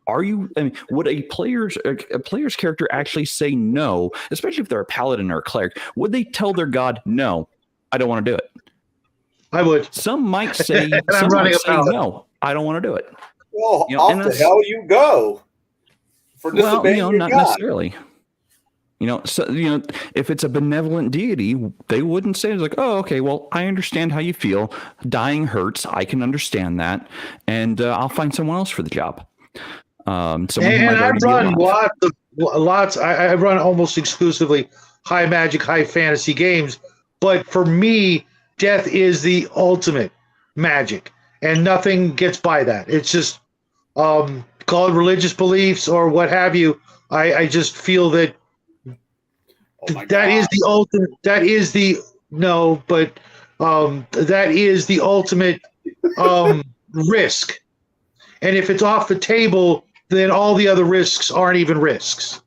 Would a player's character actually say no, especially if they're a paladin or a cleric? Would they tell their God, "No, I don't want to do it"? I would. Some might say, "No, I don't want to do it." Well, off the hell you go for disobeying your not God. necessarily. If it's a benevolent deity, they wouldn't say it's like, "Oh, okay, well, I understand how you feel. Dying hurts. I can understand that, and I'll find someone else for the job." And I run lots. I run almost exclusively high magic, high fantasy games. But for me, death is the ultimate magic, and nothing gets by that. It's just call it religious beliefs or what have you. I just feel that that is the ultimate. That is the that is the ultimate risk. And if it's off the table, then all the other risks aren't even risks.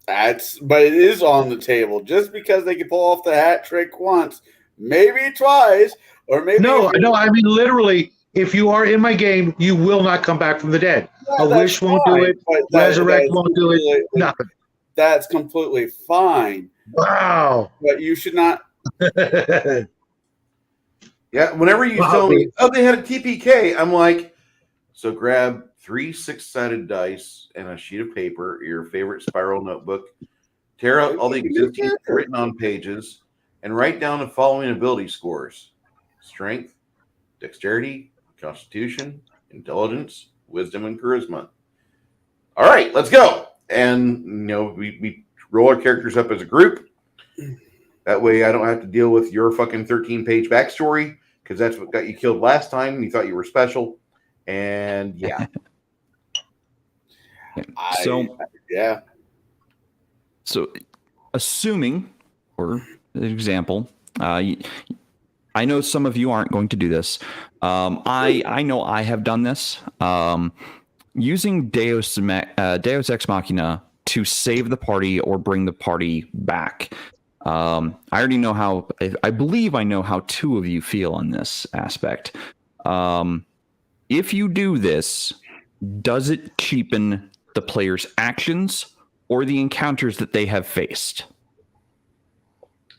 But it is on the table. Just because they can pull off the hat trick once, maybe twice, or maybe no. I mean literally. If you are in my game, you will not come back from the dead. Yeah, a wish won't do it. Resurrect won't do it. Nothing. That's completely fine. Wow. But you should not. Yeah, whenever you tell me, "Oh, they had a TPK," I'm like, so grab 3 6-sided dice and a sheet of paper, your favorite spiral notebook, tear out all the existing written on pages, and write down the following ability scores: strength, dexterity, constitution, intelligence, wisdom, and charisma. All right, let's go. And we roll our characters up as a group. That way I don't have to deal with your fucking 13-page backstory, because that's what got you killed last time. You thought you were special. And yeah. So assuming, for example, I know some of you aren't going to do this. I know I have done this. Using Deus Ex Machina to save the party or bring the party back. I already know how. I believe I know how 2 of you feel on this aspect. If you do this, does it cheapen the player's actions or the encounters that they have faced?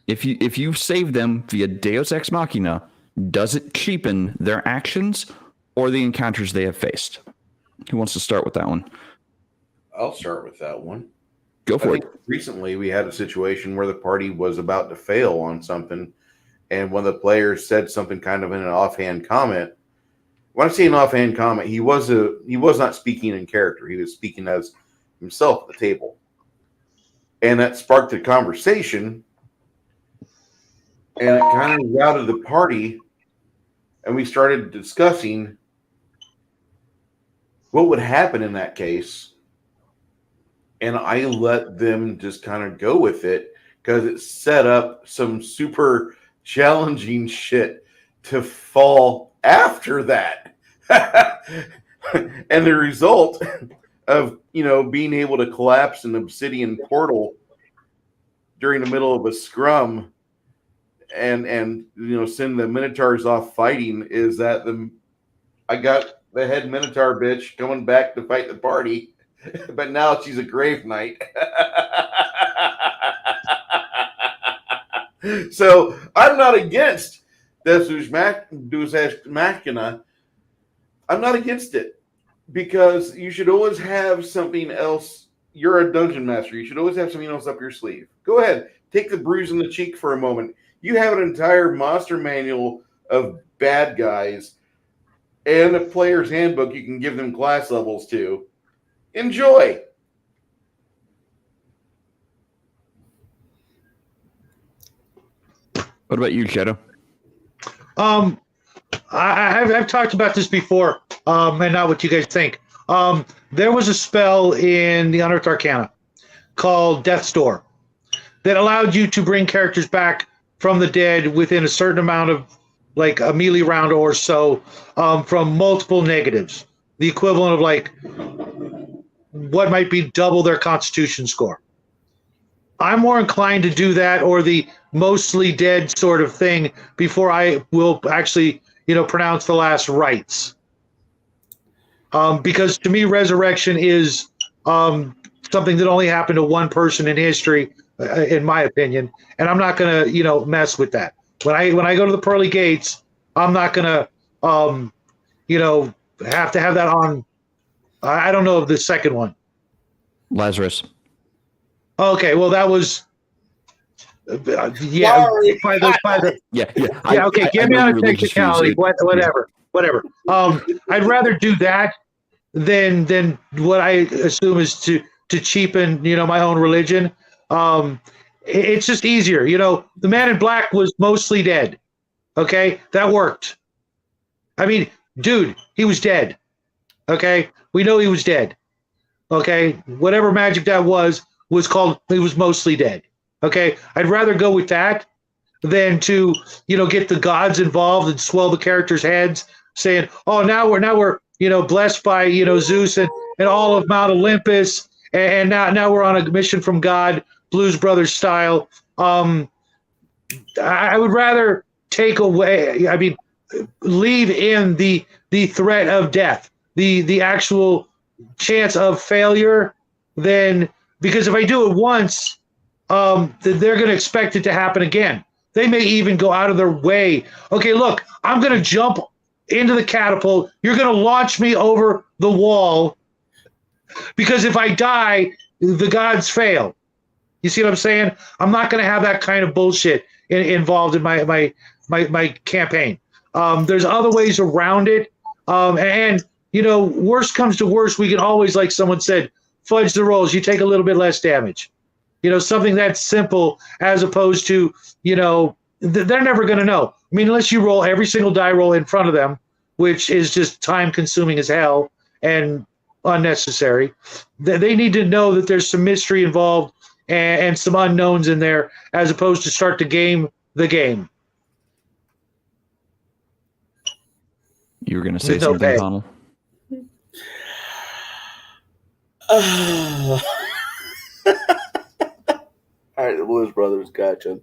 If you save them via Deus Ex Machina, does it cheapen their actions or the encounters they have faced? Who wants to start with that one? I'll start with that one. Go for it. Recently, we had a situation where the party was about to fail on something, and one of the players said something kind of in an offhand comment. When I say an offhand comment, he was not speaking in character. He was speaking as himself at the table, and that sparked a conversation, and it kind of routed the party, and we started discussing what would happen in that case and I let them just kind of go with it because it set up some super challenging shit to fall after that. And the result of, being able to collapse an obsidian portal during the middle of a scrum and send the minotaurs off fighting is that I got the head minotaur bitch coming back to fight the party, but now she's a grave knight. So I'm not against Deus Ex Machina. I'm not against it because you should always have something else. You're a dungeon master. You should always have something else up your sleeve. Go ahead. Take the bruise in the cheek for a moment. You have an entire monster manual of bad guys and a player's handbook you can give them class levels to. Enjoy. What about you, Shadow? I've talked about this before, and not what you guys think. There was a spell in the Unearthed Arcana called Death's Door that allowed you to bring characters back from the dead within a certain amount of, like, a melee round or so, from multiple negatives. The equivalent of, like, what might be double their Constitution score. I'm more inclined to do that, or the mostly dead sort of thing, before I will actually, pronounce the last rites. Because to me, resurrection is something that only happened to one person in history, in my opinion, and I'm not going to, mess with that. When I go to the pearly gates, I'm not going to, have to have that on. I don't know of the second one. Lazarus. Okay, well, that was. Yeah, Sorry. by the Yeah. Okay, get me know on a religious technicality, views. whatever. I'd rather do that than what I assume is to cheapen, my own religion. It's just easier. The man in black was mostly dead. Okay, that worked. I mean, dude, he was dead. Okay, we know he was dead. Okay, whatever magic that was called. He was mostly dead. Okay, I'd rather go with that than to, get the gods involved and swell the characters' heads, saying, "Oh, now we're blessed by Zeus and all of Mount Olympus, and now we're on a mission from God, Blues Brothers style." I would rather take away. I mean, leave in the threat of death, the actual chance of failure, then, because if I do it once, they're going to expect it to happen again. They may even go out of their way. Okay, look, I'm going to jump into the catapult. You're going to launch me over the wall, because if I die, the gods fail. You see what I'm saying? I'm not going to have that kind of bullshit involved in my campaign. There's other ways around it. And, worst comes to worst, we can always, like someone said, fudge the rolls. You take a little bit less damage. Something that's simple, as opposed to, they're never going to know. I mean, unless you roll every single die roll in front of them, which is just time consuming as hell and unnecessary. They need to know that there's some mystery involved and some unknowns in there, as opposed to start the game. You were going to say There's no something, pay. Connell? All right, the Blues Brothers, gotcha.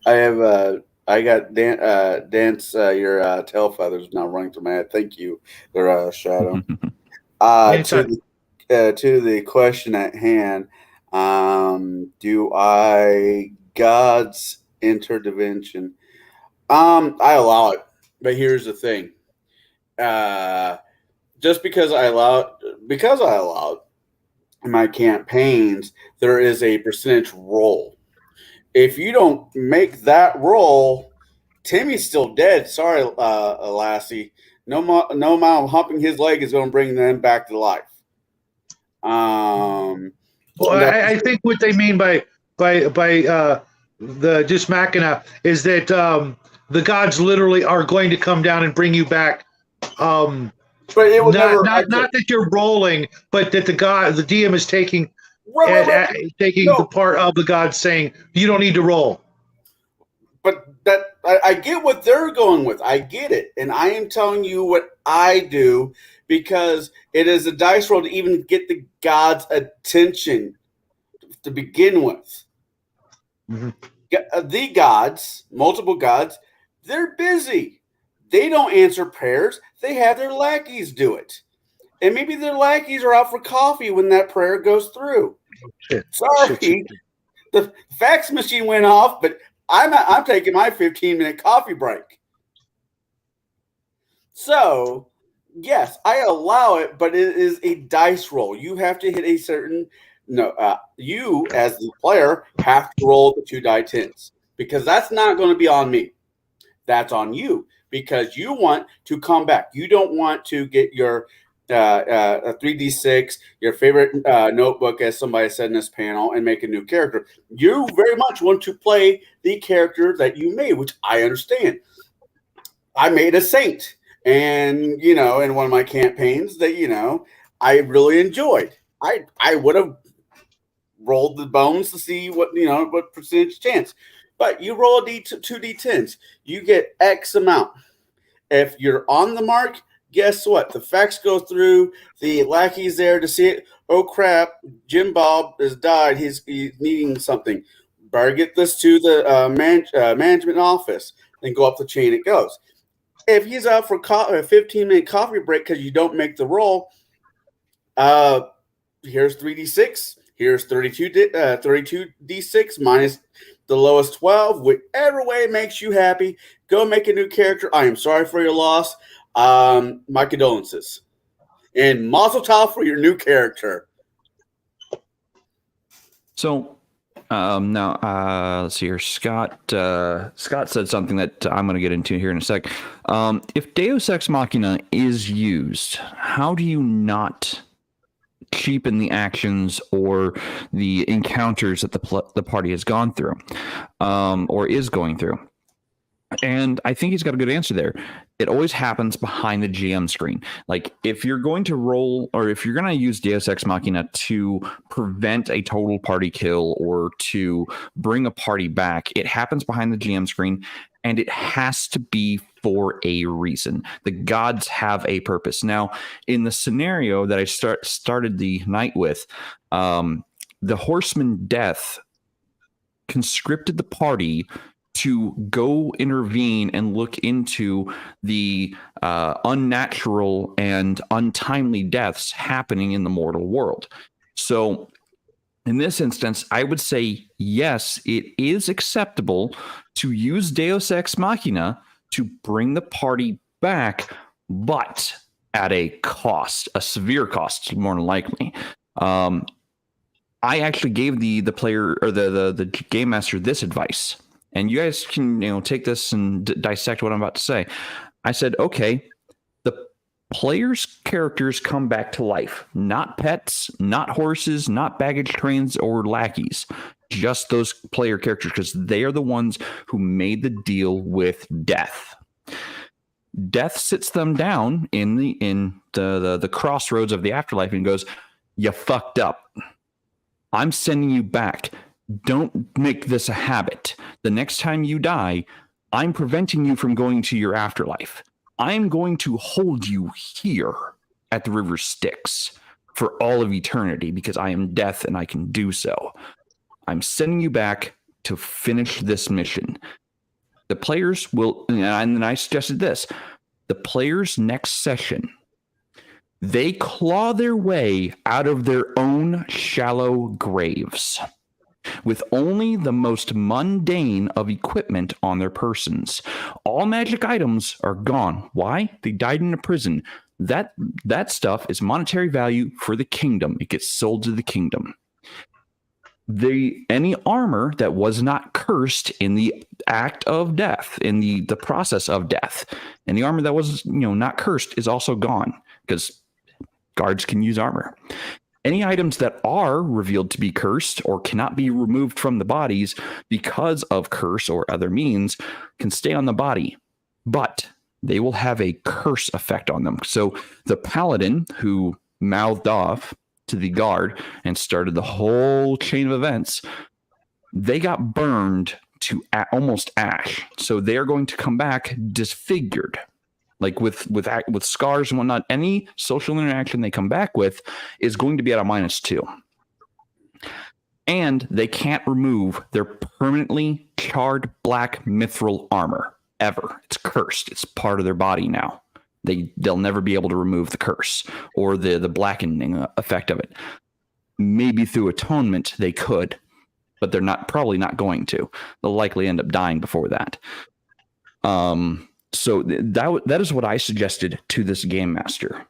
I got dance your tail feathers now running through my head. Thank you, their Shadow. To the question at hand, do I God's intervention? I allow it, but here's the thing. Just because I allow it in my campaigns, there is a percentage roll. If you don't make that roll, Timmy's still dead. Sorry, Lassie. No amount of humping his leg is going to bring them back to life. Well, I think what they mean by the Deus Machina is that the gods literally are going to come down and bring you back. But it was not that you're rolling, but that the DM is taking taking No. the part of the gods saying you don't need to roll. But I get what they're going with. I get it. And I am telling you what I do because it is a dice roll to even get the gods' attention to begin with. Mm-hmm. The gods, multiple gods, they're busy. They don't answer prayers. They have their lackeys do it. And maybe their lackeys are out for coffee when that prayer goes through. Shit. Sorry, the fax machine went off, but I'm taking my 15-minute coffee break. So, yes, I allow it, but it is a dice roll. You have to hit a certain you as the player have to roll the 2 die 10s because that's not going to be on me. That's on you because you want to come back. You don't want to get your 3d6, your favorite notebook, as somebody said in this panel, and make a new character. You very much want to play the character that you made, which I understand. I made a saint, and in one of my campaigns that I really enjoyed. I would have rolled the bones to see what percentage chance, but you roll a 2 d10s, you get X amount. If you're on the mark, guess what? The facts go through. The lackey's there to see it. Oh crap! Jim Bob has died. He's needing something. Better get this to the management office. Then go up the chain. It goes. If he's out for a 15-minute coffee break because you don't make the roll, here's 3d6. Here's 32d6 minus the lowest 12. Whichever way makes you happy. Go make a new character. I am sorry for your loss. My condolences. And mazel tov for your new character. So now let's see here. Scott said something that I'm going to get into here in a sec. If Deus Ex Machina is used, how do you not cheapen the actions or the encounters that the party has gone through or is going through? And I think he's got a good answer there. It always happens behind the GM screen. Like if you're going to roll or if you're going to use Deus Ex Machina to prevent a total party kill or to bring a party back, it happens behind the GM screen and it has to be for a reason. The gods have a purpose. Now, in the scenario that I started the night with, the Horseman Death conscripted the party to go intervene and look into the unnatural and untimely deaths happening in the mortal world. So in this instance, I would say, yes, it is acceptable to use Deus Ex Machina to bring the party back, but at a cost, a severe cost, more than likely. I actually gave the player or the game master this advice. And you guys can take this and dissect what I'm about to say. I said, okay, the players' characters come back to life. Not pets, not horses, not baggage trains or lackeys. Just those player characters because they are the ones who made the deal with death. Death sits them down in the crossroads of the afterlife and goes, "You fucked up. I'm sending you back. Don't make this a habit. The next time you die, I'm preventing you from going to your afterlife. I'm going to hold you here at the River Styx for all of eternity because I am death and I can do so. I'm sending you back to finish this mission." The players will, and then I suggested this, the players next session, they claw their way out of their own shallow graves with only the most mundane of equipment on their persons. All magic items are gone. Why? They died in a prison. That stuff is monetary value for the kingdom. It gets sold to the kingdom. Any armor that was not cursed in the act of death, in the process of death, and the armor that was not cursed is also gone because guards can use armor. Any items that are revealed to be cursed or cannot be removed from the bodies because of curse or other means can stay on the body, but they will have a curse effect on them. So the paladin who mouthed off to the guard and started the whole chain of events, they got burned to almost ash. So they're going to come back disfigured, like with scars and whatnot. Any social interaction they come back with is going to be at a -2. And they can't remove their permanently charred black mithril armor ever. It's cursed. It's part of their body now. They'll never be able to remove the curse or the blackening effect of it. Maybe through atonement they could, but they're probably not going to. They'll likely end up dying before that. So that is what I suggested to this game master.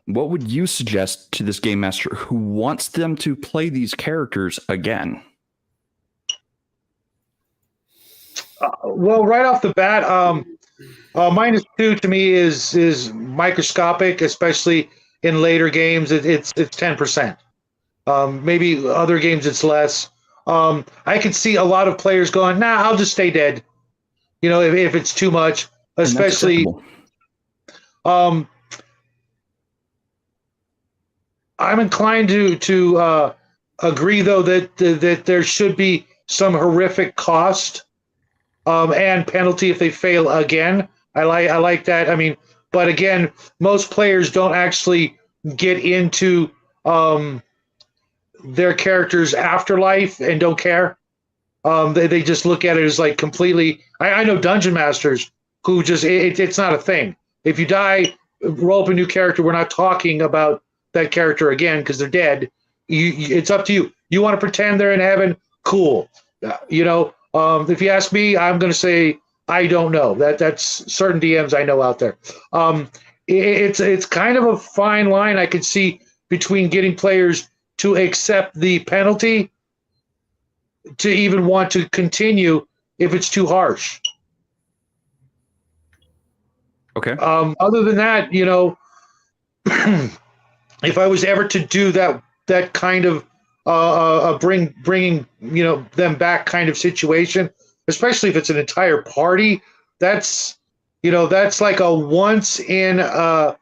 What would you suggest to this game master who wants them to play these characters again? Well, right off the bat, -2 to me is microscopic, especially in later games. It's 10%. Maybe other games it's less. I can see a lot of players going, "Nah, I'll just stay dead." If it's too much, especially. I'm inclined to agree, though, that there should be some horrific cost and penalty if they fail again. I like that. I mean, but again, most players don't actually get into their character's afterlife and don't care. They just look at it as like completely. I know dungeon masters who just it's not a thing. If you die, roll up a new character. We're not talking about that character again because they're dead. It's up to you. You want to pretend they're in heaven? Cool. If you ask me, I'm going to say I don't know. That's certain DMs I know out there. It's kind of a fine line I could see between getting players to accept the penalty to even want to continue if it's too harsh. Okay. Other than that, if I was ever to do that kind of bringing them back kind of situation, especially if it's an entire party, that's like a once in a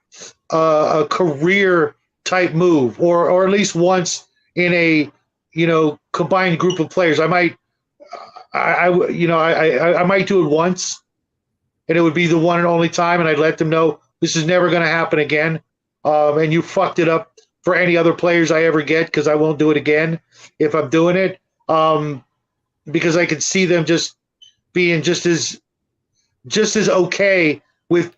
career type move, or at least once in a combined group of players. I might do it once, and it would be the one and only time, and I'd let them know this is never going to happen again. And you fucked it up for any other players I ever get, because I won't do it again if I'm doing it. Because I could see them just being just as okay with,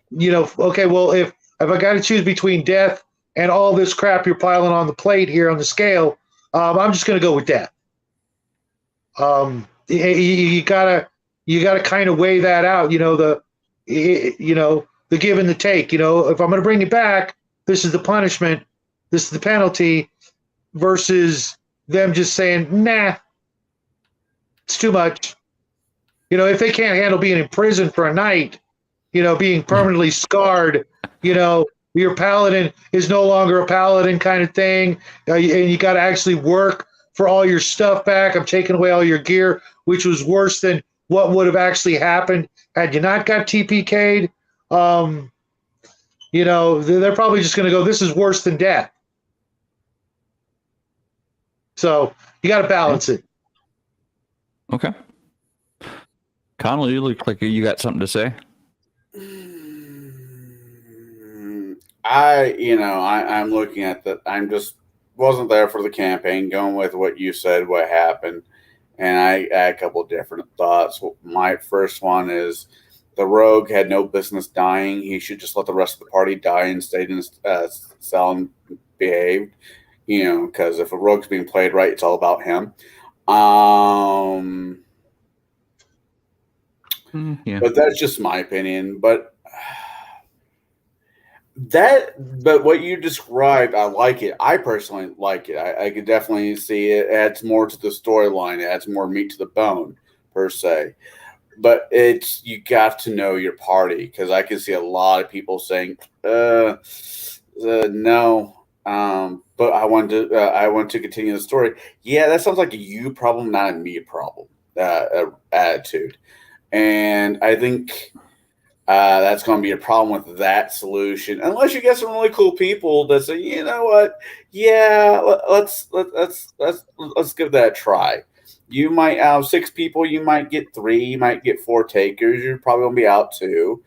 okay, well, if I got to choose between death and all this crap you're piling on the plate here on the scale, I'm just going to go with death. You gotta kind of weigh that out. The give and the take. If I'm going to bring it back, this is the punishment, this is the penalty, versus them just saying, nah, it's too much. If they can't handle being in prison for a night, being permanently scarred, your paladin is no longer a paladin kind of thing, and you got to actually work for all your stuff back. I'm taking away all your gear, which was worse than what would have actually happened had you not got TPK'd. They're probably just going to go, this is worse than death. So you got to balance it. Okay. Connell, you look like you got something to say. I'm looking at that. I'm just wasn't there for the campaign, going with what you said, what happened. And I had a couple of different thoughts. My first one is the rogue had no business dying. He should just let the rest of the party die and stay in his cell and behave. Because if a rogue's being played right, it's all about him. Yeah. But that's just my opinion. But what you described, I like it. I personally like it. I could definitely see it adds more to the storyline. It adds more meat to the bone, per se. But you got to know your party, because I can see a lot of people saying, no. But I want to continue the story. Yeah, that sounds like a you problem, not a me problem attitude. And I think that's going to be a problem with that solution, unless you get some really cool people that say, you know what, yeah, let's give that a try. You might out of 6 people, you might get 3, you might get 4 takers. You're probably going to be out 2,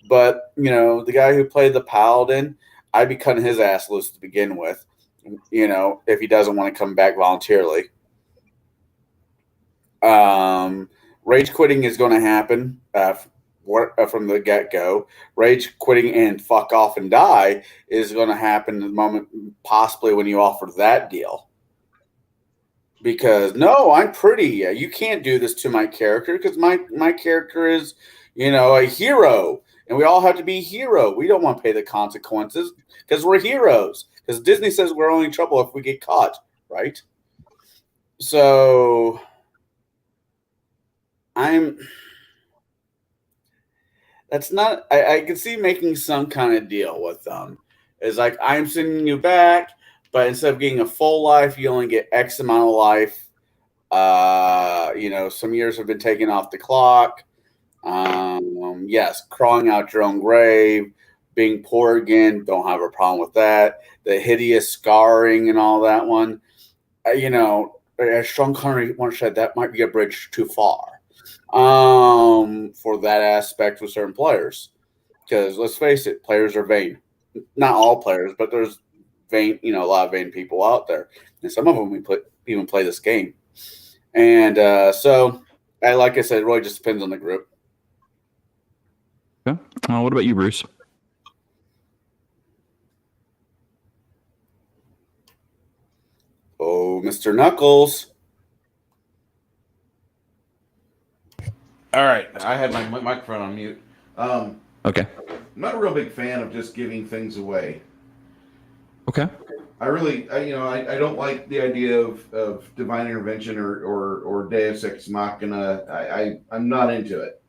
but the guy who played the paladin, I'd be cutting his ass loose to begin with. If he doesn't want to come back voluntarily. Rage quitting is going to happen. From the get-go. Rage quitting and fuck off and die is going to happen the moment possibly when you offer that deal. Because no, I'm pretty. You can't do this to my character because my character is, a hero, and we all have to be a hero. We don't want to pay the consequences because we're heroes. Because Disney says we're only in trouble if we get caught, right? So that's not. I can see making some kind of deal with them. It's like, I'm sending you back, but instead of getting a full life, you only get X amount of life. Some years have been taken off the clock. Yes, crawling out your own grave, being poor again, don't have a problem with that. The hideous scarring and all that one. As Sean Connery once said, that might be a bridge too far. For that aspect with certain players, because let's face it, players are vain. Not all players, but there's vain, a lot of vain people out there, and some of them even play this game. And so, like I said, it really just depends on the group. Okay. What about you, Bruce? Oh, Mr. Knuckles. All right, I had my microphone on mute. Okay. I'm not a real big fan of just giving things away. Okay. I don't like the idea of divine intervention or Deus Ex Machina. I'm not into it.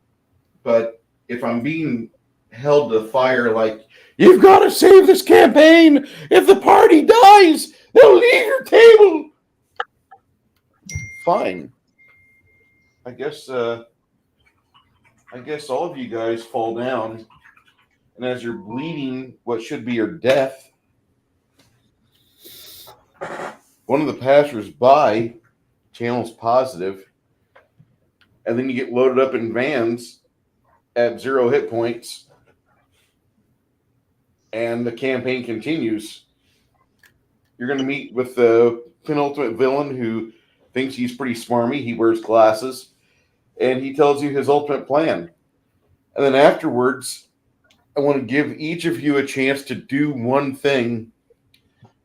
But if I'm being held to fire, like, you've got to save this campaign. If the party dies, they'll leave your table. Fine. I guess all of you guys fall down, and as you're bleeding what should be your death, one of the passers-by channels positive, and then you get loaded up in vans at 0 hit points, and the campaign continues. You're going to meet with the penultimate villain who thinks he's pretty smarmy. He wears glasses, and he tells you his ultimate plan. And then afterwards, I want to give each of you a chance to do one thing,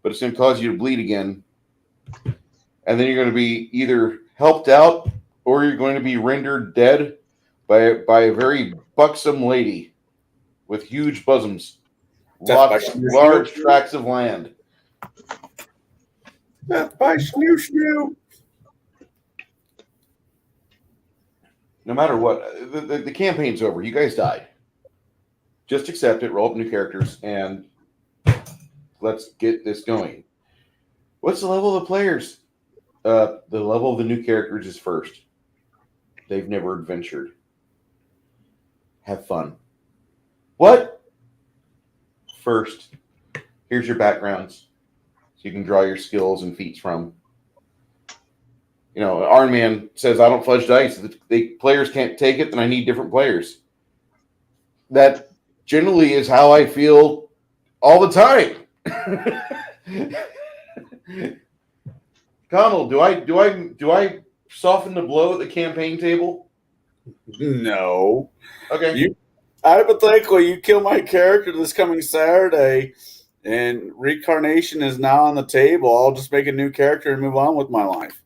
but it's going to cause you to bleed again. And then you're going to be either helped out or you're going to be rendered dead by a very buxom lady with huge bosoms, large tracts of land. Death by snoo. No matter what, the campaign's over. You guys died. Just accept it, roll up new characters, and let's get this going. What's the level of the players? The level of the new characters is first. They've never adventured. Have fun. What? First, here's your backgrounds, so you can draw your skills and feats from. Iron Man says, I don't fudge dice. If the players can't take it, then I need different players. That generally is how I feel all the time. Connell, do I soften the blow at the campaign table? No. Okay. Hypothetically, you kill my character this coming Saturday, and reincarnation is now on the table. I'll just make a new character and move on with my life.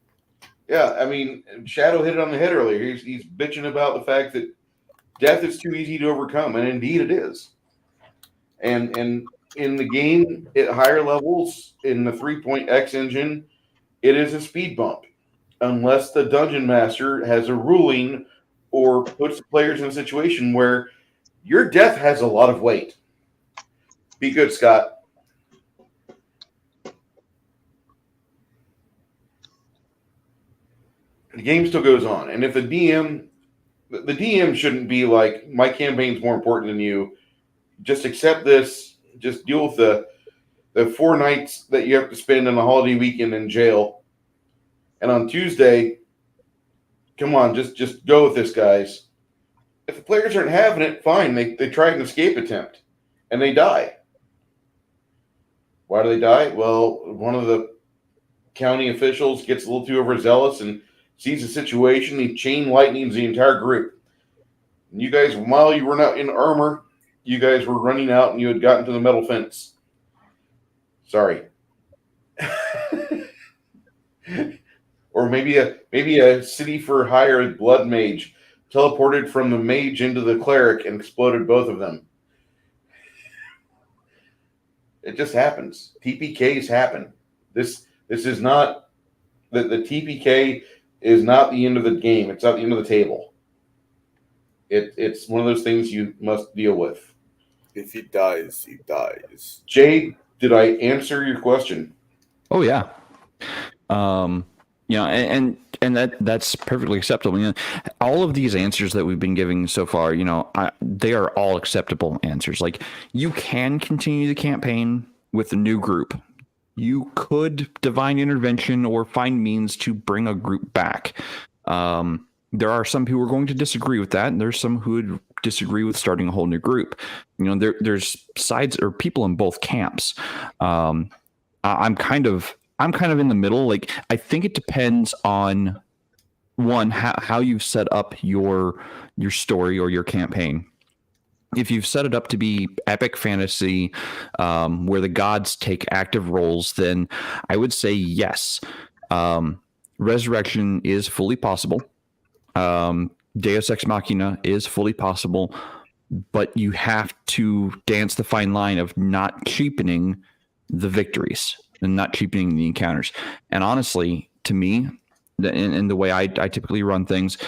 Yeah, I mean, Shadow hit it on the head earlier. He's bitching about the fact that death is too easy to overcome, and indeed it is. And in the game at higher levels, in the 3.x engine, it is a speed bump. Unless the dungeon master has a ruling or puts the players in a situation where your death has a lot of weight. Be good, Scott. The game still goes on. And if the DM the DM shouldn't be like, my campaign's more important than you. Just accept this. Just deal with the 4 nights that you have to spend on a holiday weekend in jail. And on Tuesday, come on, just go with this, guys. If the players aren't having it, fine. They try an escape attempt, and they die. Why do they die? Well, one of the county officials gets a little too overzealous and sees the situation. He chain lightnings the entire group. And you guys, while you were not in armor, you guys were running out and you had gotten to the metal fence. Sorry. Or maybe a city for hire blood mage teleported from the mage into the cleric and exploded both of them. It just happens. TPKs happen. This is not the TPK is not the end of the game. It's not the end of the table. It's one of those things you must deal with. If he dies, he dies. Jade, did I answer your question? Oh yeah. And that's perfectly acceptable. You know, all of these answers that we've been giving so far, they are all acceptable answers. Like, you can continue the campaign with a new group. You could divine intervention or find means to bring a group back. There are some who are going to disagree with that, and there's some who would disagree with starting a whole new group. There's sides or people in both camps. I'm kind of in the middle. Like, I think it depends on one, how you've set up your story or your campaign. If you've set it up to be epic fantasy, where the gods take active roles, then I would say yes. Resurrection is fully possible. Deus Ex Machina is fully possible, but you have to dance the fine line of not cheapening the victories and not cheapening the encounters. And honestly, to me, in the way I typically run things,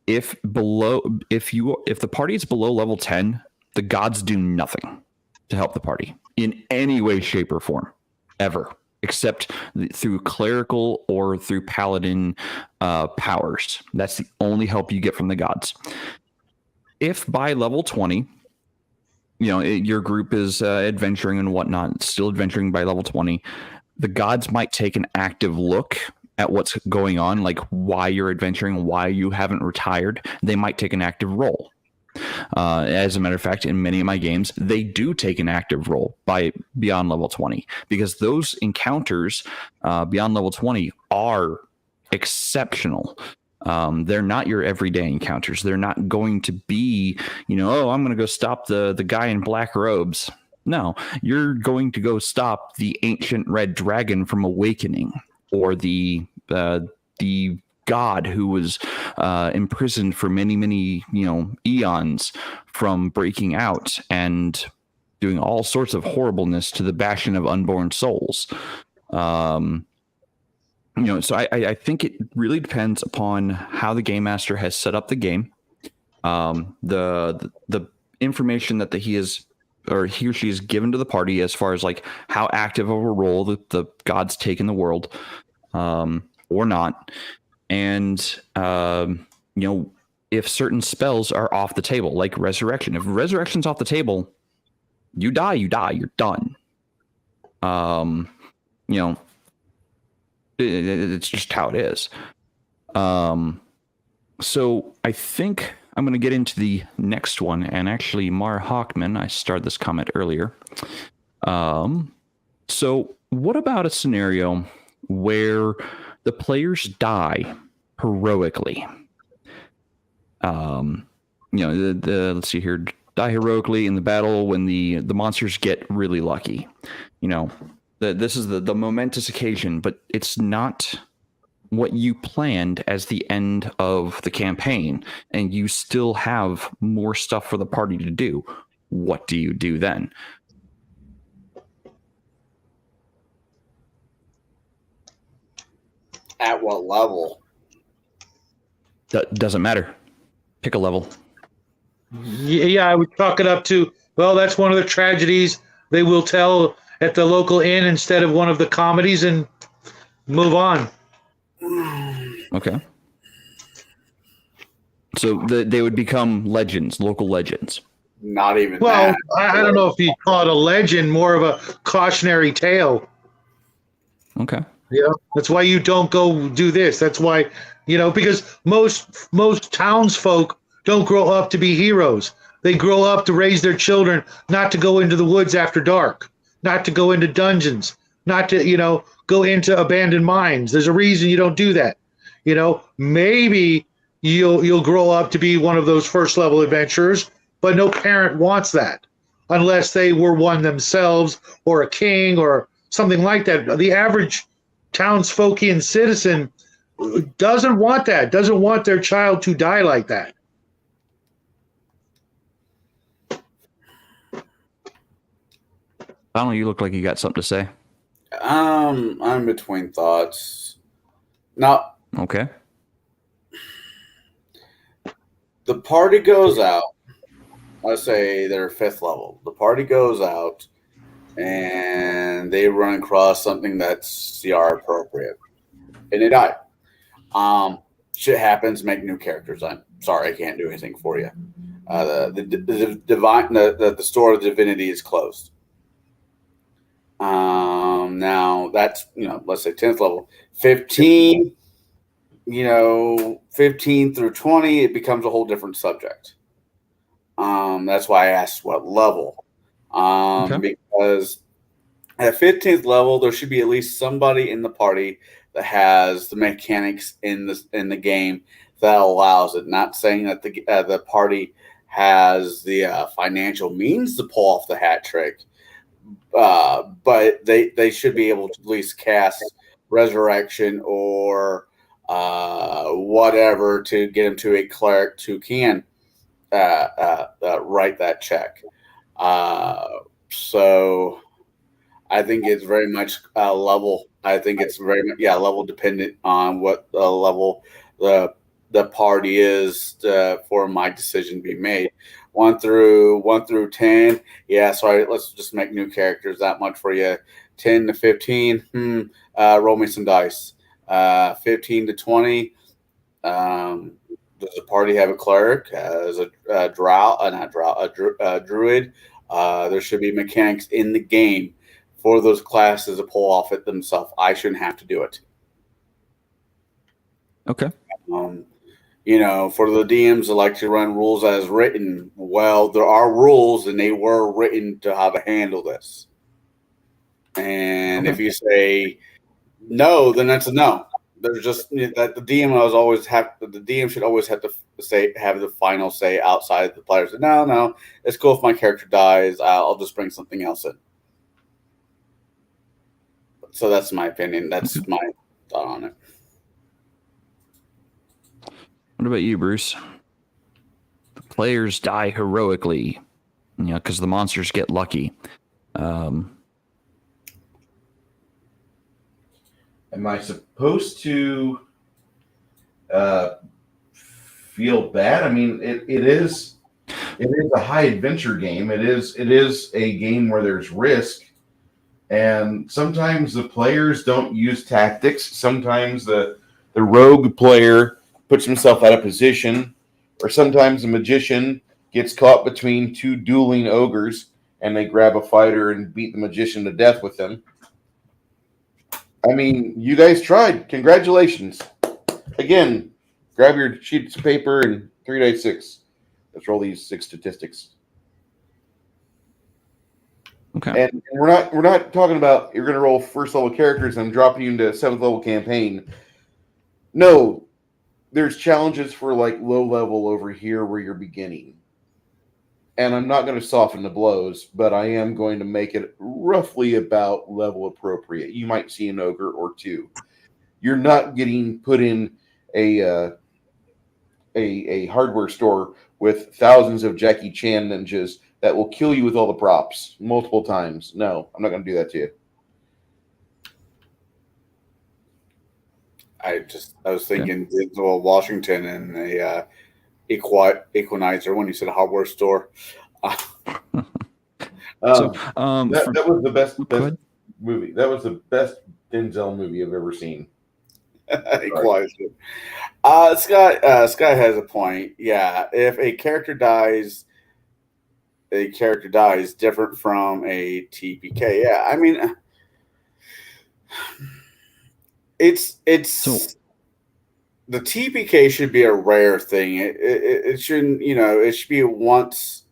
if the party is below level 10, the gods do nothing to help the party in any way, shape, or form, ever, except through clerical or through paladin powers. That's the only help you get from the gods. If by level 20, your group is adventuring and whatnot, still adventuring by level 20, the gods might take an active look at what's going on, like why you're adventuring, why you haven't retired. They might take an active role. As a matter of fact, in many of my games, they do take an active role beyond level 20, because those encounters beyond level 20 are exceptional. They're not your everyday encounters. They're not going to be, I'm going to go stop the guy in black robes. No, you're going to go stop the ancient red dragon from awakening, or the god who was imprisoned for many, many, eons from breaking out and doing all sorts of horribleness to the bastion of unborn souls. So I think it really depends upon how the game master has set up the game, the information that he or she is given to the party as far as like how active of a role the gods take in the world, or not. And, if certain spells are off the table, like resurrection, if resurrection's off the table, you die, you're done. It's just how it is. So I think I'm going to get into the next one. And actually, Mar Hawkman, I started this comment earlier. So what about a scenario where the players die heroically? Let's see here. Die heroically in the battle when the monsters get really lucky. This is the momentous occasion, but it's not what you planned as the end of the campaign, and you still have more stuff for the party to do. What do you do then? At what level? That doesn't matter. Pick a level. Yeah, I would chalk it up to, well, that's one of the tragedies they will tell at the local inn instead of one of the comedies, and move on. Okay. So they would become legends, local legends. Not even Well, that. I don't know if you call it a legend, more of a cautionary tale. Okay. Yeah, that's why you don't go do this. That's why, because most townsfolk don't grow up to be heroes. They grow up to raise their children not to go into the woods after dark, not to go into dungeons, not to, go into abandoned mines. There's a reason you don't do that. Maybe you'll grow up to be one of those first level adventurers, but no parent wants that unless they were one themselves or a king or something like that. The average townsfolkian citizen doesn't want that, doesn't want their child to die like that. Donald, you look like you got something to say. I'm between thoughts. Now, Okay. the party goes out. Let's say they're 5th level. The party goes out and they run across something that's CR appropriate. And they die. Shit happens, make new characters. I'm sorry, I can't do anything for you. The store of divinity is closed. Now that's, let's say 10th level. 15, 15 through 20, it becomes a whole different subject. That's why I asked what level. Because at 15th level, there should be at least somebody in the party that has the mechanics in the game that allows it. Not saying that the party has the financial means to pull off the hat trick, but they should be able to at least cast resurrection or whatever to get them to a cleric who can write that check. So I think it's very much level. I think it's very much level dependent on what the level the party is for my decision to be made. 1 through 10. Yeah, sorry. Let's just make new characters. That much for you. 10 to 15. Roll me some dice. 15 to 20. Does the party have a cleric? As a druid? There should be mechanics in the game for those classes to pull off it themselves. I shouldn't have to do it. Okay. For the DMs that like to run rules as written, well, there are rules and they were written to how to handle this. And if you say no, then that's a no. There's just that the DM should always have to have the final say outside the players. No, it's cool if my character dies. I'll just bring something else in. So that's my opinion. That's my thought on it. What about you, Bruce? The players die heroically, because the monsters get lucky. Am I supposed to feel bad? I mean, it is a high adventure game. It is a game where there's risk, and sometimes the players don't use tactics. Sometimes the rogue player puts himself out of position, or sometimes the magician gets caught between two dueling ogres and they grab a fighter and beat the magician to death with them. I mean, you guys tried. Congratulations. Again, grab your sheets of paper and 3 dice 6. Let's roll these 6 statistics. Okay. And we're not talking about you're going to roll first level characters and I'm dropping you into 7th level campaign. No, there's challenges for like low level over here where you're beginning. And I'm not going to soften the blows, but I am going to make it roughly about level appropriate. You might see an ogre or two. You're not getting put in a hardware store with thousands of Jackie Chan ninjas that will kill you with all the props multiple times. No, I'm not going to do that to you. I was thinking Washington and a Equalizer when you said a hardware store. That was the best movie. That was the best Denzel movie I've ever seen. Equalizer. Scott has a point. Yeah, if a character dies different from a TPK. Yeah, I mean, it's So the TPK should be a rare thing. It shouldn't, it should be once,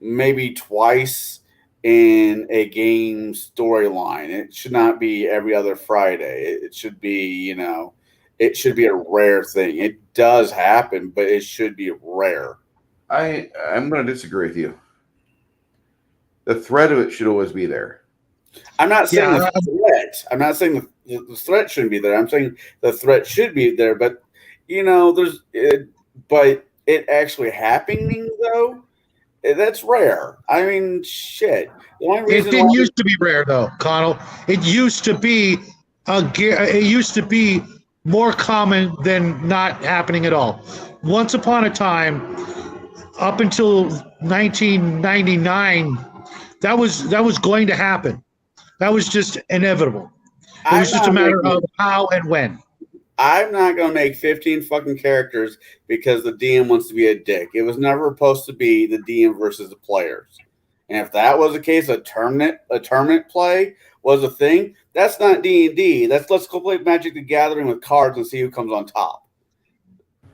maybe twice in a game storyline. It should not be every other Friday. It should be, it should be a rare thing. It does happen, but it should be rare. I'm going to disagree with you. The threat of it should always be there. I'm not saying Yeah, the threat. I'm not saying the threat shouldn't be there. I'm saying the threat should be there, but but it actually happening though, that's rare. I mean, shit. The only it reason didn't why used to be rare though, Connell. It used to be it used to be more common than not happening at all. Once upon a time, up until 1999, that was going to happen. That was just inevitable. It was just a matter of how and when. I'm not going to make 15 fucking characters because the DM wants to be a dick. It was never supposed to be the DM versus the players. And if that was the case, a tournament play was a thing. That's not D&D. Let's go play Magic the Gathering with cards and see who comes on top.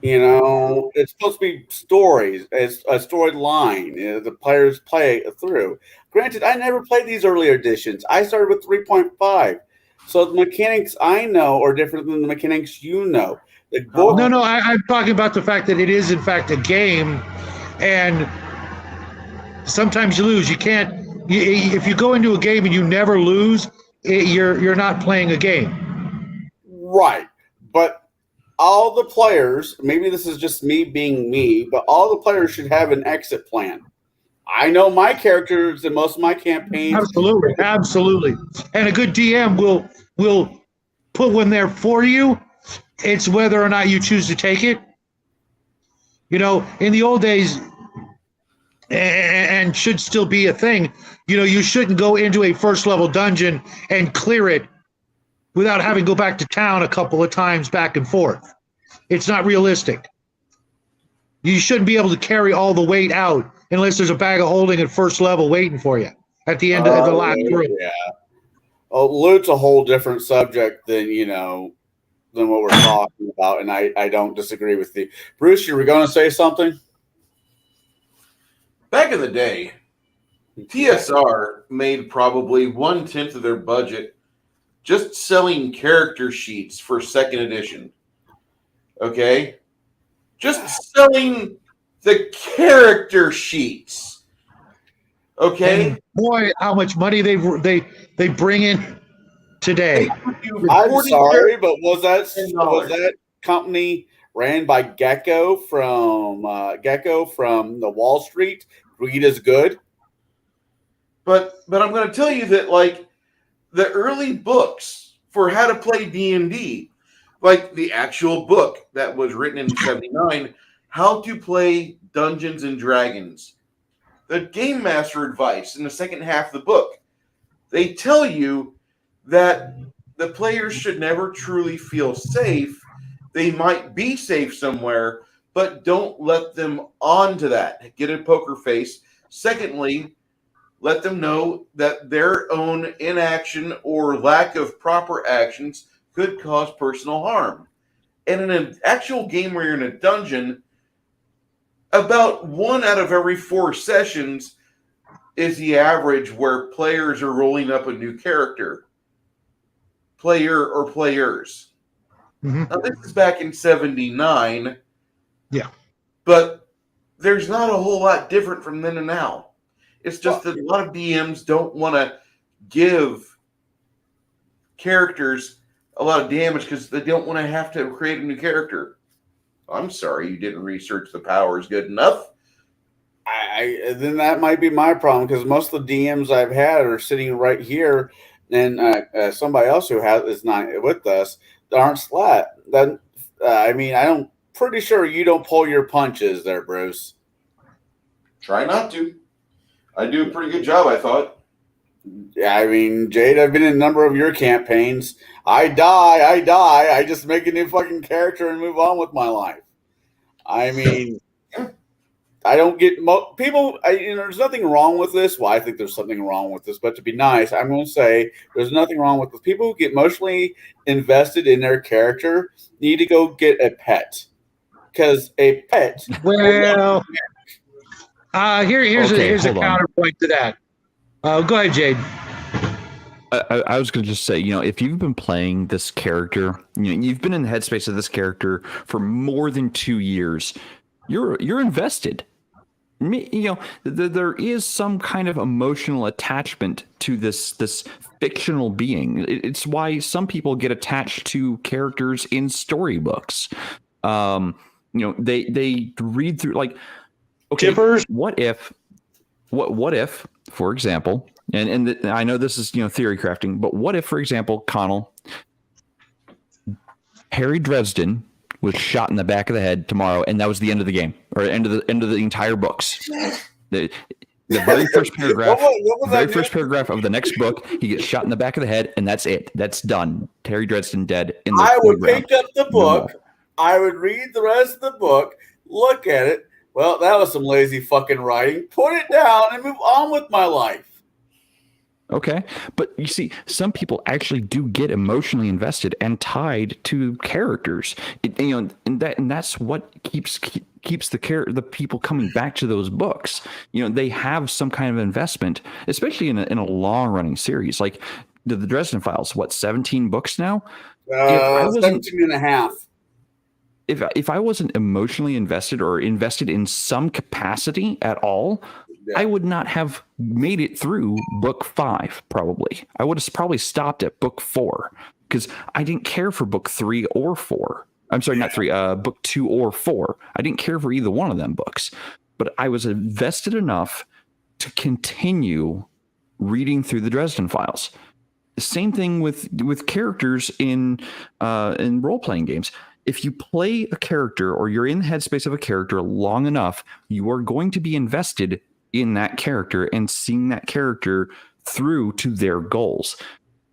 It's supposed to be stories. It's a storyline. The players play through. Granted, I never played these earlier editions. I started with 3.5. So the mechanics I know are different than the mechanics you know. The book, No, I'm talking about the fact that it is in fact a game, and sometimes you lose. You can't. If you go into a game and you never lose, you're not playing a game. right. But all the players, maybe this is just me being me, but all the players should have an exit plan. I know my characters in most of my campaigns. Absolutely. And a good DM will put one there for you. It's whether or not you choose to take it. In the old days, and should still be a thing, you shouldn't go into a first level dungeon and clear it without having to go back to town a couple of times back and forth. It's not realistic. You shouldn't be able to carry all the weight out unless there's a bag of holding at first level waiting for you at the end of the last room. Yeah. Loot's a whole different subject than what we're talking about, and I don't disagree with you. Bruce, you were going to say something? Back in the day, TSR made probably 1/10 of their budget just selling character sheets for second edition. Okay? Just selling the character sheets. Okay? And boy, how much money they bring in today. I'm sorry, but was that company ran by Gecko from the Wall Street? Greed is good. But I'm going to tell you that, like, the early books for how to play D&D, like the actual book that was written in 79, How to Play Dungeons and Dragons, the Game Master advice in the second half of the book, they tell you that the players should never truly feel safe. They might be safe somewhere, but don't let them onto that. Get a poker face. Secondly, let them know that their own inaction or lack of proper actions could cause personal harm. And in an actual game where you're in a dungeon, about 1 out of every 4 sessions is the average where players are rolling up a new character. Player or players. Mm-hmm. Now, this is back in 79. Yeah. But there's not a whole lot different from then to now. It's just that a lot of DMs don't want to give characters a lot of damage because they don't want to have to create a new character. I'm sorry, you didn't research the powers good enough. Then that might be my problem because most of the DMs I've had are sitting right here, and somebody else who is not with us aren't slat. Then I'm pretty sure you don't pull your punches there, Bruce. Try not to. I do a pretty good job, I thought. I mean, Jade, I've been in a number of your campaigns. I die. I just make a new fucking character and move on with my life. I mean, I don't get people. There's nothing wrong with this. Well, I think there's something wrong with this, but to be nice, I'm going to say there's nothing wrong with this. People who get emotionally invested in their character need to go get a pet, because a pet. Well, here's Okay, a hold on. counterpoint to that. Go ahead, Jade. I was going to just say, if you've been playing this character, you've been in the headspace of this character for more than 2 years, you're invested. There is some kind of emotional attachment to this fictional being. It's why some people get attached to characters in storybooks. They read through, like, okay, Tippers? what if, for example, and I know this is theory crafting, but what if, for example, Connell, Harry Dresden was shot in the back of the head tomorrow, and that was the end of the game, or end of the entire books. The very first paragraph, of the next book, he gets shot in the back of the head, and that's it. That's done. Terry Dresden dead. I would pick up the book. I would read the rest of the book, look at it. Well, that was some lazy fucking writing. Put it down and move on with my life. Okay, but you see, some people actually do get emotionally invested and tied to characters, and that's what keeps the people coming back to those books. They have some kind of investment, especially in a long running series like the Dresden Files. What, 17 books now? 17 and a half. If I wasn't emotionally invested or invested in some capacity at all, I would not have made it through book 5, probably. I would have probably stopped at book 4 because I didn't care for book 3 or 4. I'm sorry, not 3, book 2 or 4. I didn't care for either one of them books, but I was invested enough to continue reading through the Dresden Files. The same thing with characters in role-playing games. If you play a character or you're in the headspace of a character long enough, you are going to be invested in that character and seeing that character through to their goals.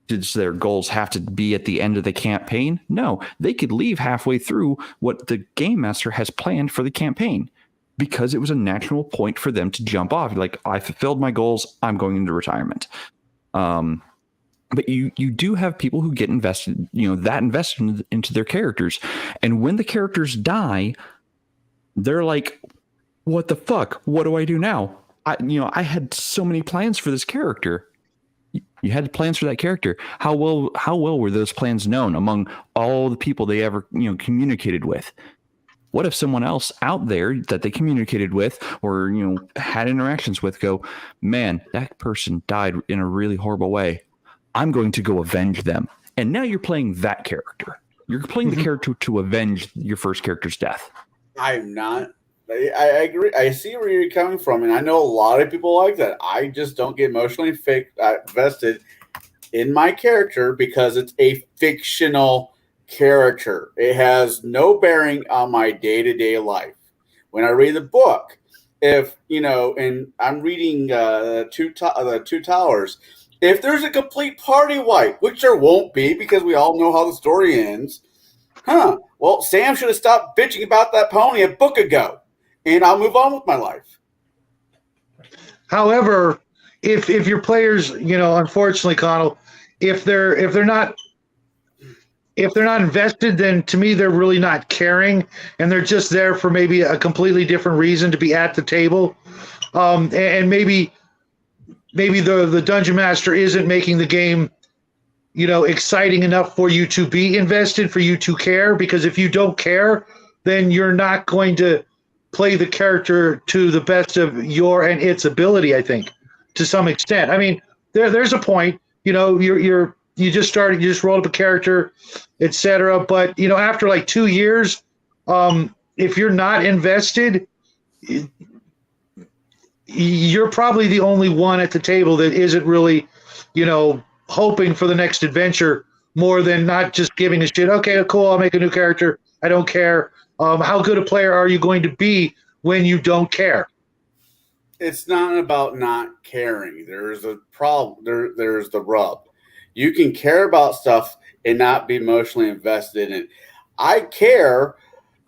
Does their goals have to be at the end of the campaign? No, they could leave halfway through what the game master has planned for the campaign because it was a natural point for them to jump off. Like, I fulfilled my goals, I'm going into retirement. But you do have people who get invested, invested into their characters. And when the characters die, they're like, what the fuck? What do I do now? I had so many plans for this character. You had plans for that character. How well were those plans known among all the people they ever, communicated with? What if someone else out there that they communicated with or, had interactions with go, man, that person died in a really horrible way. I'm going to go avenge them. And now you're playing that character. You're playing the character to avenge your first character's death. I'm not. I agree. I see where you're coming from, and I know a lot of people like that. I just don't get emotionally invested in my character because it's a fictional character. It has no bearing on my day-to-day life. When I read the book, and I'm reading the Two Towers, if there's a complete party wipe, which there won't be because we all know how the story ends, well, Sam should have stopped bitching about that pony a book ago, and I'll move on with my life. However, if your players, unfortunately, Connell, if they're not invested, then to me they're really not caring, and they're just there for maybe a completely different reason to be at the table, and maybe the dungeon master isn't making the game, exciting enough for you to be invested, for you to care. Because if you don't care, then you're not going to play the character to the best of your and its ability. I think, to some extent. I mean, there's a point. You just started, you just rolled up a character, etc. But after like 2 years, if you're not invested, you're probably the only one at the table that isn't really, hoping for the next adventure more than not just giving a shit. Okay, cool, I'll make a new character. I don't care. How good a player are you going to be when you don't care? it's not about not caring. There's a problem. There's the rub. You can care about stuff and not be emotionally invested in it. I care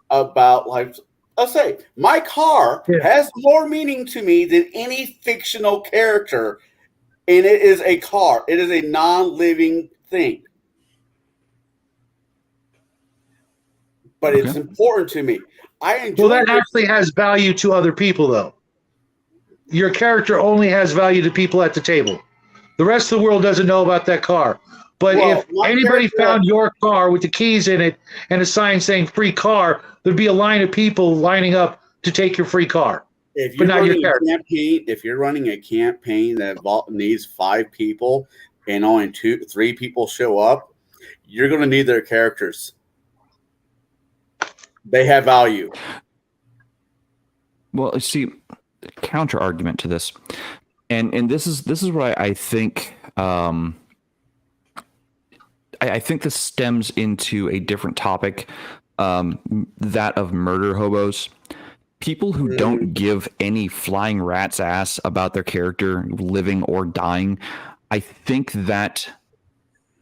about, like, let's say my car has more meaning to me than any fictional character, and it is a car. It is a non-living thing. But it's important to me. I enjoy. Well, that actually has value to other people, though. Your character only has value to people at the table. The rest of the world doesn't know about that car. But if anybody found your car with the keys in it and a sign saying free car, there'd be a line of people lining up to take your free car. If you're running a campaign that needs 5 people and only 3 people show up, you're going to need their characters. They have value. Well, see, counter argument to this, and this is what I think. I think this stems into a different topic, that of murder hobos. People who don't give any flying rat's ass about their character living or dying, I think that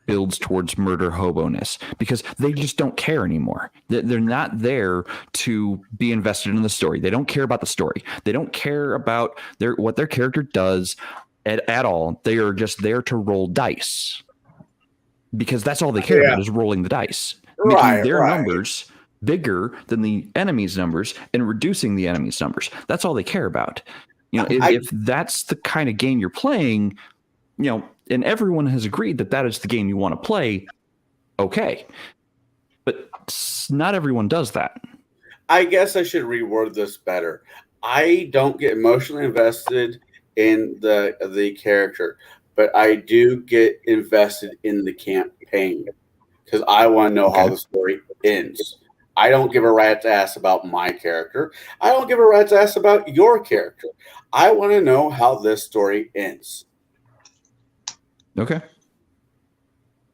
builds towards murder hobo-ness because they just don't care anymore. They're not there to be invested in the story. They don't care about the story. They don't care about what their character does at all. They are just there to roll dice because that's all they care about is rolling the dice, making their numbers bigger than the enemy's numbers and reducing the enemy's numbers. That's all they care about. If that's the kind of game you're playing, and everyone has agreed that is the game you want to play, okay. But not everyone does that. I guess I should reword this better. I don't get emotionally invested in the character, but I do get invested in the campaign because I want to know how the story ends. I don't give a rat's ass about my character. I don't give a rat's ass about your character. I want to know how this story ends. Okay.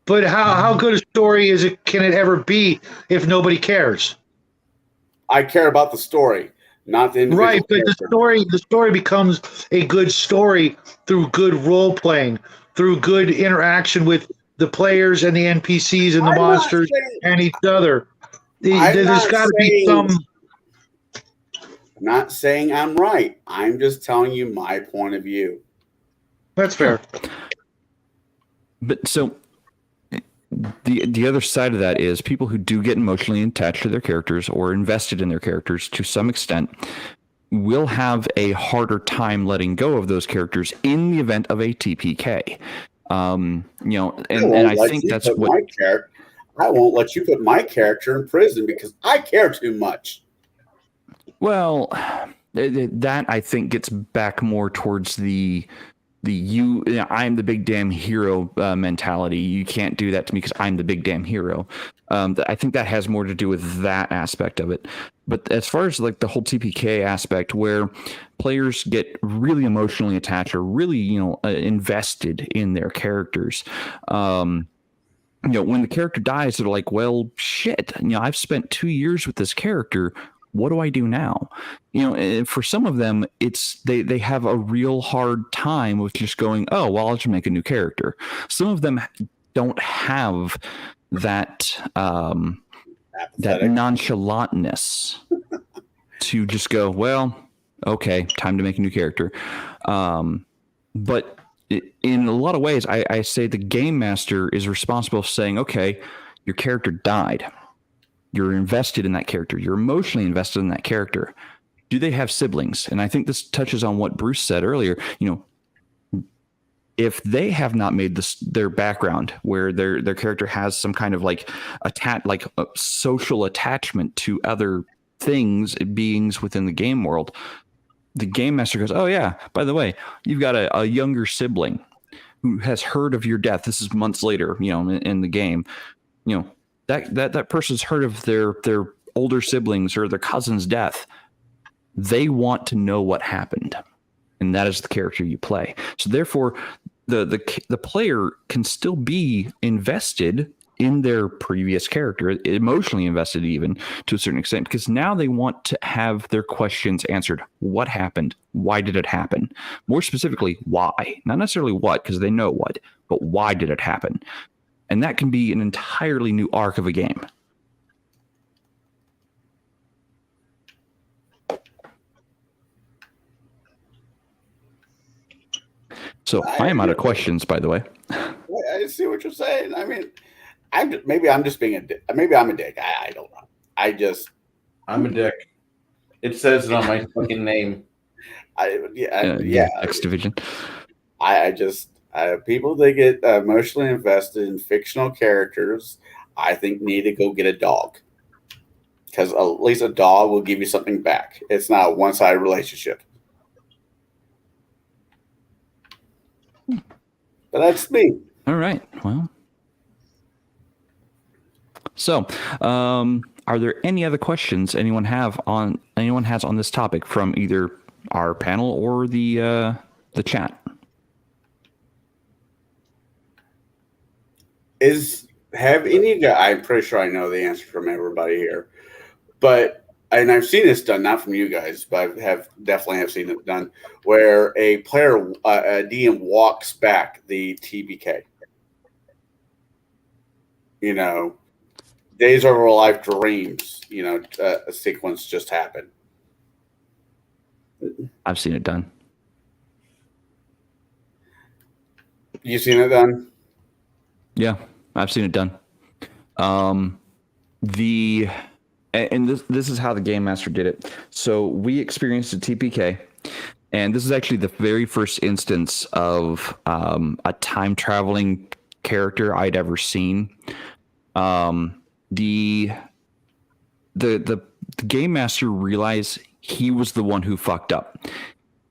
But how good a story can it ever be if nobody cares? I care about the story, not the individual right, but character. the story becomes a good story through good role playing, through good interaction with the players and the NPCs and the monsters and each other. There's got to be some. I'm not saying I'm right. I'm just telling you my point of view. That's fair. But so the other side of that is people who do get emotionally attached to their characters or invested in their characters to some extent will have a harder time letting go of those characters in the event of a TPK. And I think that's what I won't let you put my character in prison because I care too much. Well, that I think gets back more towards the I'm the big damn hero mentality. You can't do that to me because I'm the big damn hero. I think that has more to do with that aspect of it. But as far as like the whole TPK aspect, where players get really emotionally attached or really invested in their characters, when the character dies, they're like, well, shit. I've spent 2 years with this character. What do I do now? For some of them, it's they have a real hard time with just going, oh, well, I'll just make a new character. Some of them don't have that that nonchalantness to just go, well, okay, time to make a new character. But in a lot of ways, I say the game master is responsible for saying, okay, your character died. You're invested in that character. You're emotionally invested in that character. Do they have siblings? And I think this touches on what Bruce said earlier. If they have not made their background where their character has some kind of like a social attachment to other things, beings within the game world, the game master goes, oh yeah, by the way, you've got a younger sibling who has heard of your death. This is months later, in the game, that person's heard of their older siblings or their cousin's death. They want to know what happened, and that is the character you play. So therefore, the player can still be invested in their previous character, emotionally invested even to a certain extent, because now they want to have their questions answered. What happened? Why did it happen? More specifically, why? Not necessarily what, because they know what, but why did it happen? And that can be an entirely new arc of a game. So I am out of questions, by the way. I see what you're saying. I mean, maybe I'm just being a dick. Maybe I'm a dick. I don't know. I'm a dick. It says it on my fucking name. Yeah. X Division. People that get emotionally invested in fictional characters, I think need to go get a dog. Because at least a dog will give you something back. It's not a one-sided relationship. But that's me. All right. Well. So, are there any other questions anyone has on this topic from either our panel or the chat? Have any of you guys, I'm pretty sure I know the answer from everybody here, and I've seen this done, not from you guys, but definitely have seen it done, where a player, a DM walks back the TPK. You know, Days of Our Life dreams, a sequence just happened. I've seen it done. You seen it done? Yeah, I've seen it done. And this is how the game master did it. So we experienced a TPK, and this is actually the very first instance of a time traveling character I'd ever seen. The game master realized he was the one who fucked up.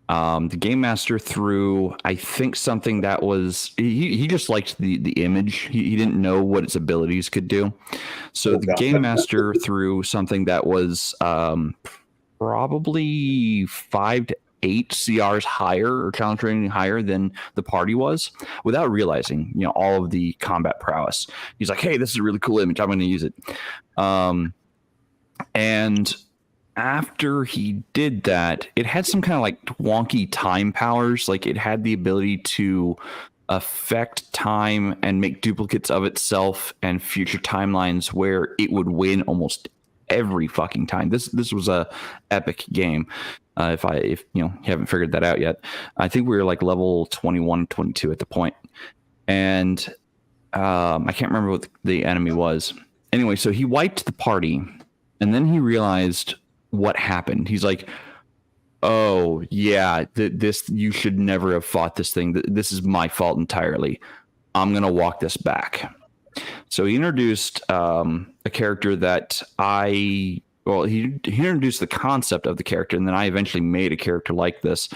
The game master threw, I think, something that was he just liked the image. He didn't know what its abilities could do. So the game master threw something that was probably 5 to 8 CRs higher or challenge rating higher than the party was, without realizing, all of the combat prowess. He's like, "Hey, this is a really cool image. I'm going to use it." And after he did that, it had some kind of like wonky time powers. Like it had the ability to affect time and make duplicates of itself and future timelines where it would win almost every fucking time. This was a epic game. If you haven't figured that out yet, I think we were like level 21, 22 at the point. And I can't remember what the enemy was. Anyway, so he wiped the party, and then he realized what happened. He's like, "Oh yeah, this you should never have fought this thing. This is my fault entirely. I'm gonna walk this back." So he introduced a character that he introduced the concept of the character, and then I eventually made a character like this,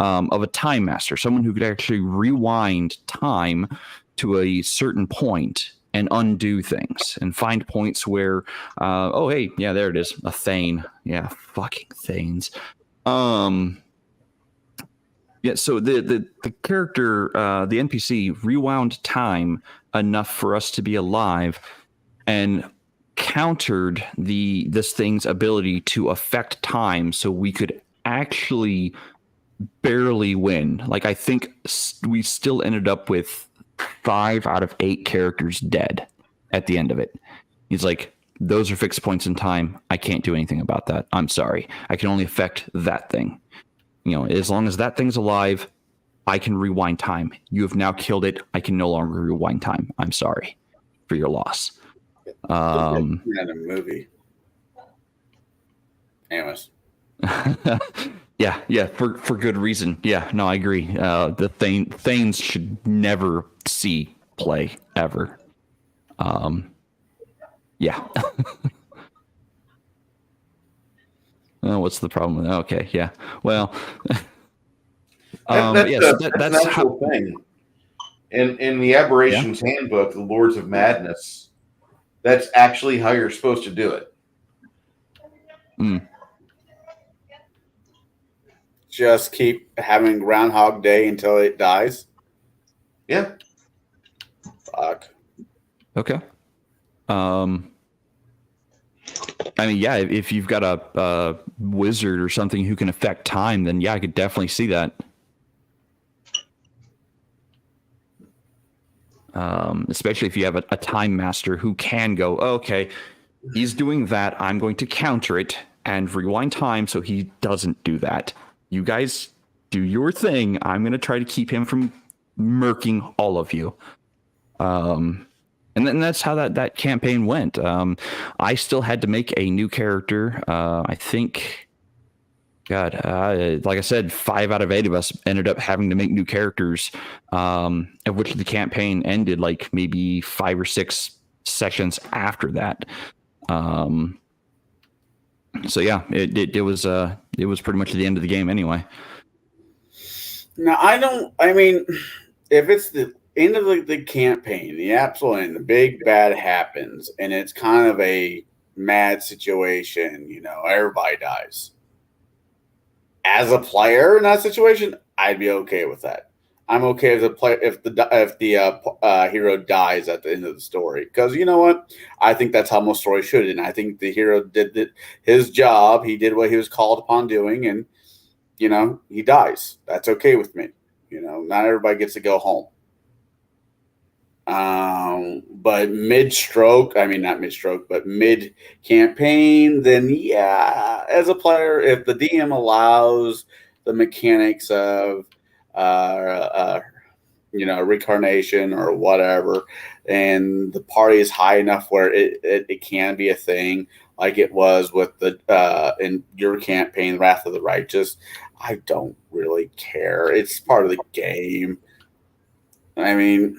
of a time master, someone who could actually rewind time to a certain point and undo things and find points where, hey, yeah, there it is, a Thane. Yeah, fucking Thanes. Yeah, so the character, the NPC rewound time enough for us to be alive and countered this thing's ability to affect time, so we could actually barely win. Like, I think we still ended up with 5 out of 8 characters dead at the end of it. He's like, "Those are fixed points in time. I can't do anything about that. I'm sorry. I can only affect that thing. As long as that thing's alive, I can rewind time. You have now killed it. I can no longer rewind time. I'm sorry for your loss." Another movie. Anyways. Yeah, for good reason. Yeah, no, I agree. The Thanes should never see play ever. Yeah. What's the problem? Okay, yeah. Well, that's an actual thing. In the Aberrations Handbook, the Lords of Madness, that's actually how you're supposed to do it. Just keep having Groundhog Day until it dies. Yeah. Fuck. Okay. I mean, yeah, if you've got a wizard or something who can affect time, then yeah, I could definitely see that. Especially if you have a time master who can go, oh, okay, he's doing that. I'm going to counter it and rewind time so he doesn't do that. You guys do your thing. I'm going to try to keep him from murking all of you. And then that's how that campaign went. I still had to make a new character. I think, God, like I said, 5 out of 8 of us ended up having to make new characters, of which the campaign ended like maybe 5 or 6 sessions after that. So yeah, it was pretty much the end of the game anyway. Now, I mean, if it's the end of the campaign, the absolute end, the big bad happens, and it's kind of a mad situation, everybody dies. As a player in that situation, I'd be okay with that. I'm okay as a player if the hero dies at the end of the story, because you know what, I think that's how most stories should, and I think the hero did his job. He did what he was called upon doing, and he dies. That's okay with me. Not everybody gets to go home. But not mid-stroke, but mid-campaign, then yeah, as a player, if the DM allows the mechanics of, reincarnation or whatever, and the party is high enough where it can be a thing, like it was with in your campaign, Wrath of the Righteous, I don't really care. It's part of the game. I mean...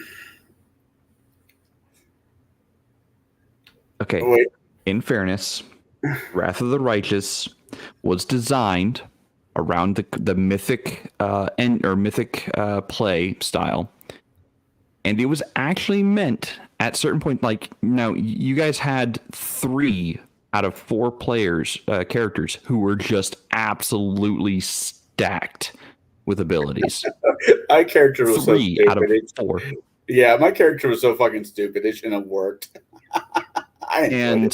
Okay. Wait. In fairness, Wrath of the Righteous was designed around the mythic mythic play style, and it was actually meant at certain point. Like, now you guys had 3 out of 4 characters who were just absolutely stacked with abilities. My character was 3 so out of stupid. 4. Yeah, my character was so fucking stupid. It shouldn't have worked. One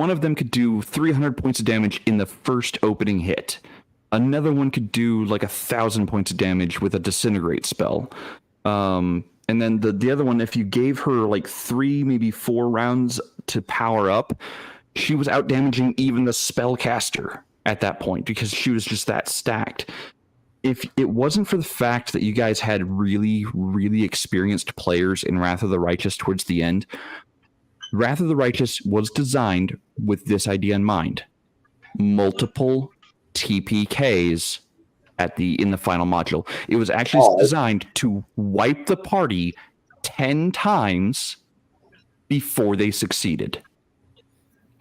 of them could do 300 points of damage in the first opening hit. Another one could do like 1,000 points of damage with a disintegrate spell. And then the other one, if you gave her like 3, maybe 4 rounds to power up, she was out damaging even the spellcaster at that point because she was just that stacked. If it wasn't for the fact that you guys had really, really experienced players in Wrath of the Righteous towards the end, Wrath of the Righteous was designed with this idea in mind. Multiple TPKs in the final module. It was actually designed to wipe the party 10 times before they succeeded.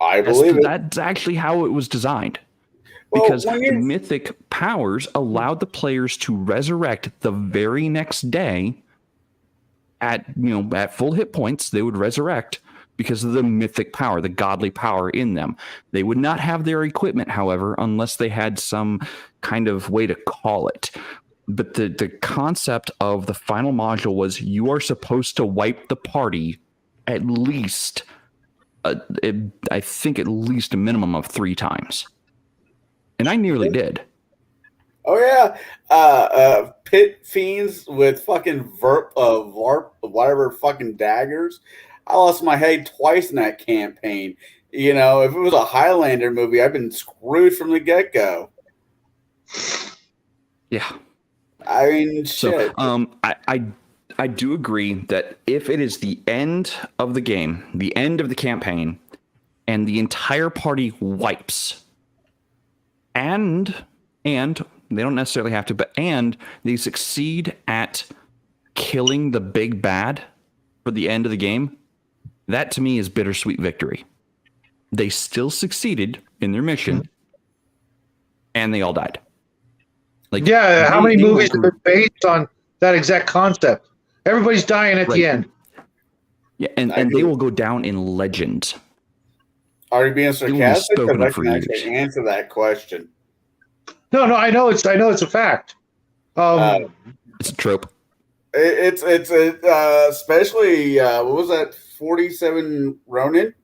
I believe it. That's actually how it was designed. Because the mythic powers allowed the players to resurrect the very next day at full hit points. They would resurrect because of the mythic power, the godly power in them. They would not have their equipment, however, unless they had some kind of way to call it. But the concept of the final module was you are supposed to wipe the party at least, I think at least a minimum of 3 times. And I nearly did. Oh yeah, pit fiends with fucking varp, whatever fucking daggers. I lost my head twice in that campaign. If it was a Highlander movie, I've been screwed from the get-go. Yeah. I mean, shit. So, I do agree that if it is the end of the game, the end of the campaign, and the entire party wipes, and they don't necessarily have to, and they succeed at killing the big bad for the end of the game, that to me is bittersweet victory. They still succeeded in their mission, and they all died. How many movies are based on that exact concept? Everybody's dying at the end. Yeah, and they will go down in legend. Are you being sarcastic? Because I can actually answer that question. No, I know it's a fact. It's a trope. It's especially what was that 47 Ronin?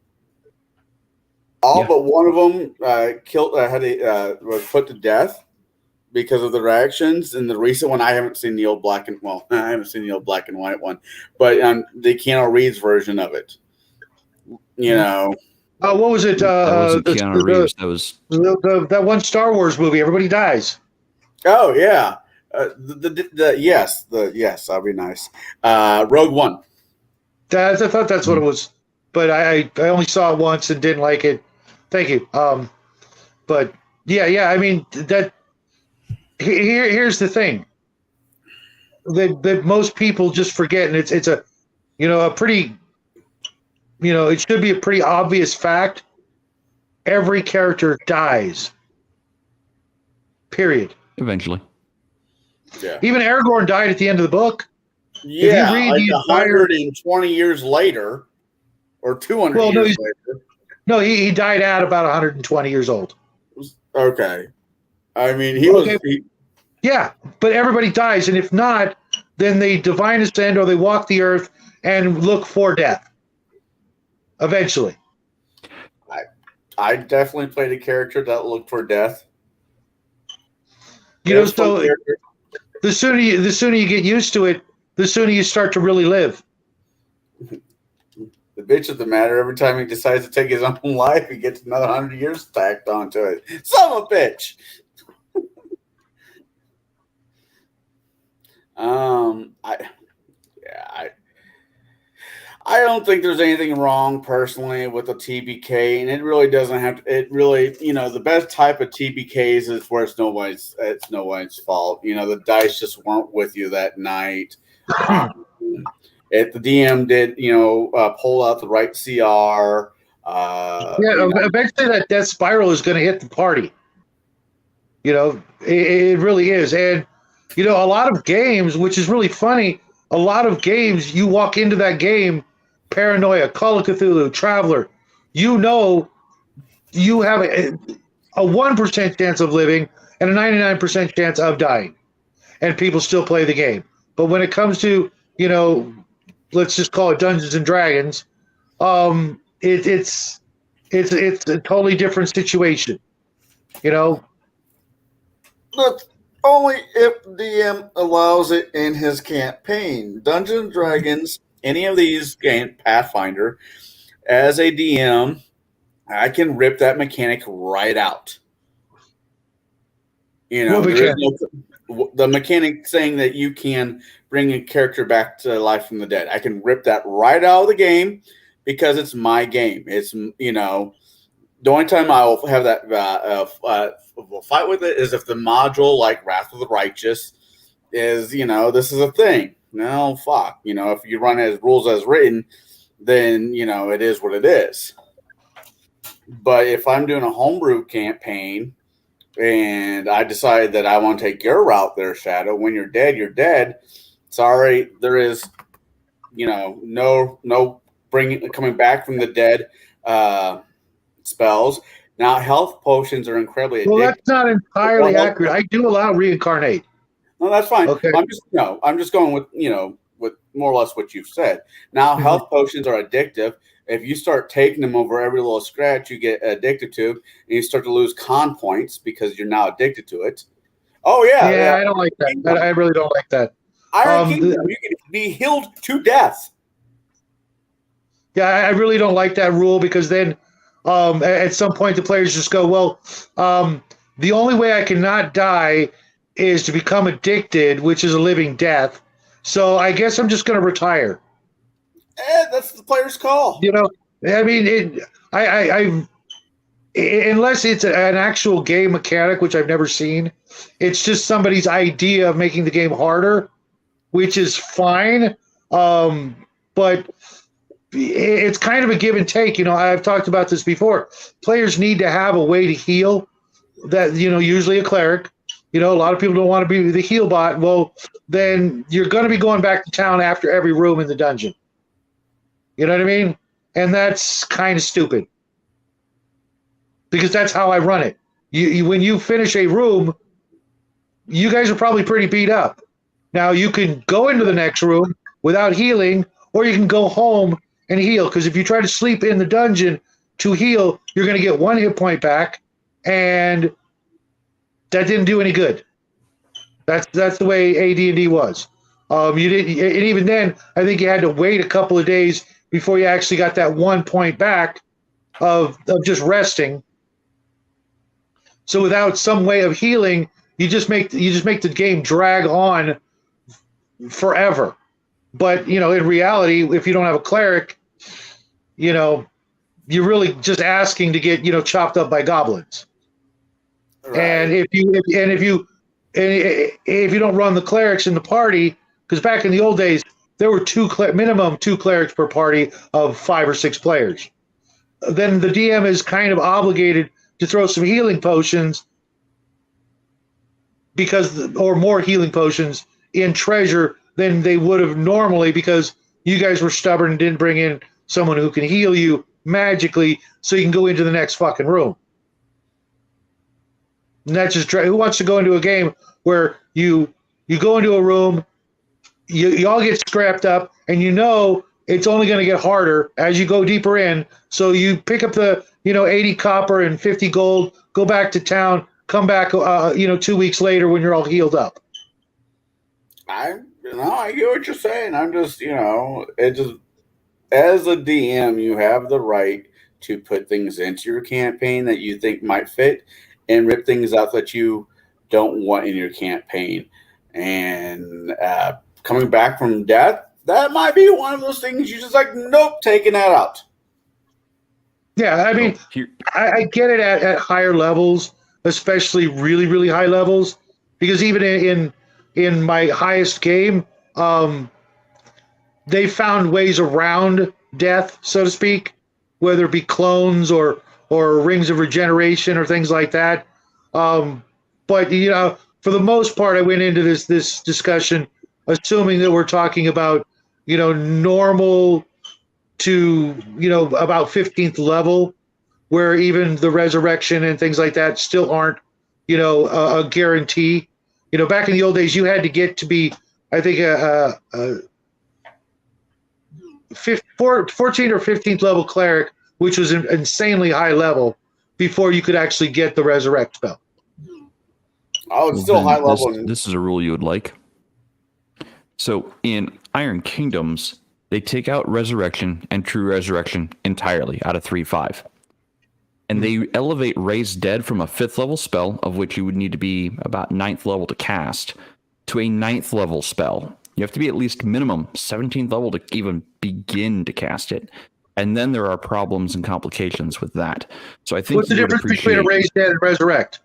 All Yeah. but one of them was put to death because of their actions. And the recent one, I haven't seen the old black and I haven't seen the old black and white one, but the Keanu Reeves version of it. You know, What was it? That wasn't Keanu Reeves. That was that one Star Wars movie. Everybody dies. oh yeah, yes, that'd be nice. Rogue One. I thought that's what it was, but I only saw it once and didn't like it. Thank you. But yeah. I mean that. Here's the thing that most people just forget, and it's a a pretty it should be a pretty obvious fact. Every character dies. Period. eventually. Yeah, Even Aragorn died at the end of the book. yeah, read like the entire- 120 years later, or 200 Well, no, years later. No, he died at about 120 years old. Okay, I mean he Okay. was. Yeah, but everybody dies, and if not, then they divine ascend or they walk the earth and look for death. Eventually. I definitely played a character that looked for death. You know, so the sooner you get used to it, the sooner you start to really live. The bitch of the matter, every time he decides to take his own life, he gets another 100 years tacked onto it. Son of a bitch. I don't think there's anything wrong personally with the TPK, and it really doesn't have to. It really, the best type of TPKs is where it's nobody's fault. The dice just weren't with you that night. If the DM did, pull out the right CR. Eventually that death spiral is going to hit the party. It really is, and a lot of games, which is really funny. A lot of games, you walk into that game. Paranoia, Call of Cthulhu, Traveler, you have a 1% chance of living and a 99% chance of dying, and people still play the game. But when it comes to let's just call it Dungeons and Dragons, it's a totally different situation. But only if DM allows it in his campaign. Dungeons and Dragons. Any of these games, Pathfinder, as a DM, I can rip that mechanic right out. The mechanic saying that you can bring a character back to life from the dead. I can rip that right out of the game because it's my game. It's the only time I will have that will fight with it is if the module like Wrath of the Righteous is this is a thing. No, fuck. If you run as rules as written, then, it is what it is. But if I'm doing a homebrew campaign and I decide that I want to take your route there, Shadow, when you're dead, you're dead. Sorry, there is, no coming back from the dead spells. Now, health potions are incredibly addictive. Well, that's not entirely accurate. I do allow reincarnate. No, that's fine. Okay. I'm just going with with more or less what you've said. Now, health potions are addictive. If you start taking them over every little scratch you get addicted to, and you start to lose con points because you're now addicted to it. Oh yeah. I don't like that. I really don't like that. Iron Kingdom, you can be healed to death. Yeah, I really don't like that rule because then at some point the players just go, well, the only way I cannot die is to become addicted, which is a living death. So I guess I'm just going to retire. That's the player's call. I mean, unless it's an actual game mechanic, which I've never seen, it's just somebody's idea of making the game harder, which is fine. But it's kind of a give and take. I've talked about this before. Players need to have a way to heal. That usually a cleric. A lot of people don't want to be the heal bot. Well, then you're going to be going back to town after every room in the dungeon. You know what I mean? And that's kind of stupid. Because that's how I run it. You when you finish a room, you guys are probably pretty beat up. Now you can go into the next room without healing, or you can go home and heal. Because if you try to sleep in the dungeon to heal, you're going to get 1 hit point back, and that didn't do any good. That's the way AD&D was. You didn't, and even then, I think you had to wait a couple of days before you actually got that 1 point back of just resting. So without some way of healing, you just make the game drag on forever. But in reality, if you don't have a cleric, you're really just asking to get chopped up by goblins. Right. And if you don't run the clerics in the party, because back in the old days there were minimum 2 clerics per party of 5 or 6 players, then the DM is kind of obligated to throw some healing potions or more healing potions in treasure than they would have normally, because you guys were stubborn and didn't bring in someone who can heal you magically so you can go into the next fucking room. And that's just who wants to go into a game where you go into a room, you all get scrapped up, and it's only going to get harder as you go deeper in. So you pick up the 80 copper and 50 gold, go back to town, come back 2 weeks later when you're all healed up. I get what you're saying. I'm just it just, as a DM, you have the right to put things into your campaign that you think might fit, and rip things out that you don't want in your campaign. And coming back from death, that might be one of those things you just nope, taking that out. Yeah, I mean, I get it at higher levels, especially really, really high levels, because even in my highest game, they found ways around death, so to speak, whether it be clones or rings of regeneration or things like that. But for the most part, I went into this discussion assuming that we're talking about normal to about 15th level, where even the resurrection and things like that still aren't a guarantee. Back in the old days, you had to get to be, I think, a 14 or 15th level cleric, which was an insanely high level, before you could actually get the resurrect spell. Oh, it's still high level. This is a rule you would like. So in Iron Kingdoms, they take out resurrection and true resurrection entirely out of 3-5. And they elevate Raise Dead from a 5th level spell, of which you would need to be about 9th level to cast, to a 9th level spell. You have to be at least minimum 17th level to even begin to cast it. And then there are problems and complications with that. So I think what's the difference between a Raise Dead and resurrect?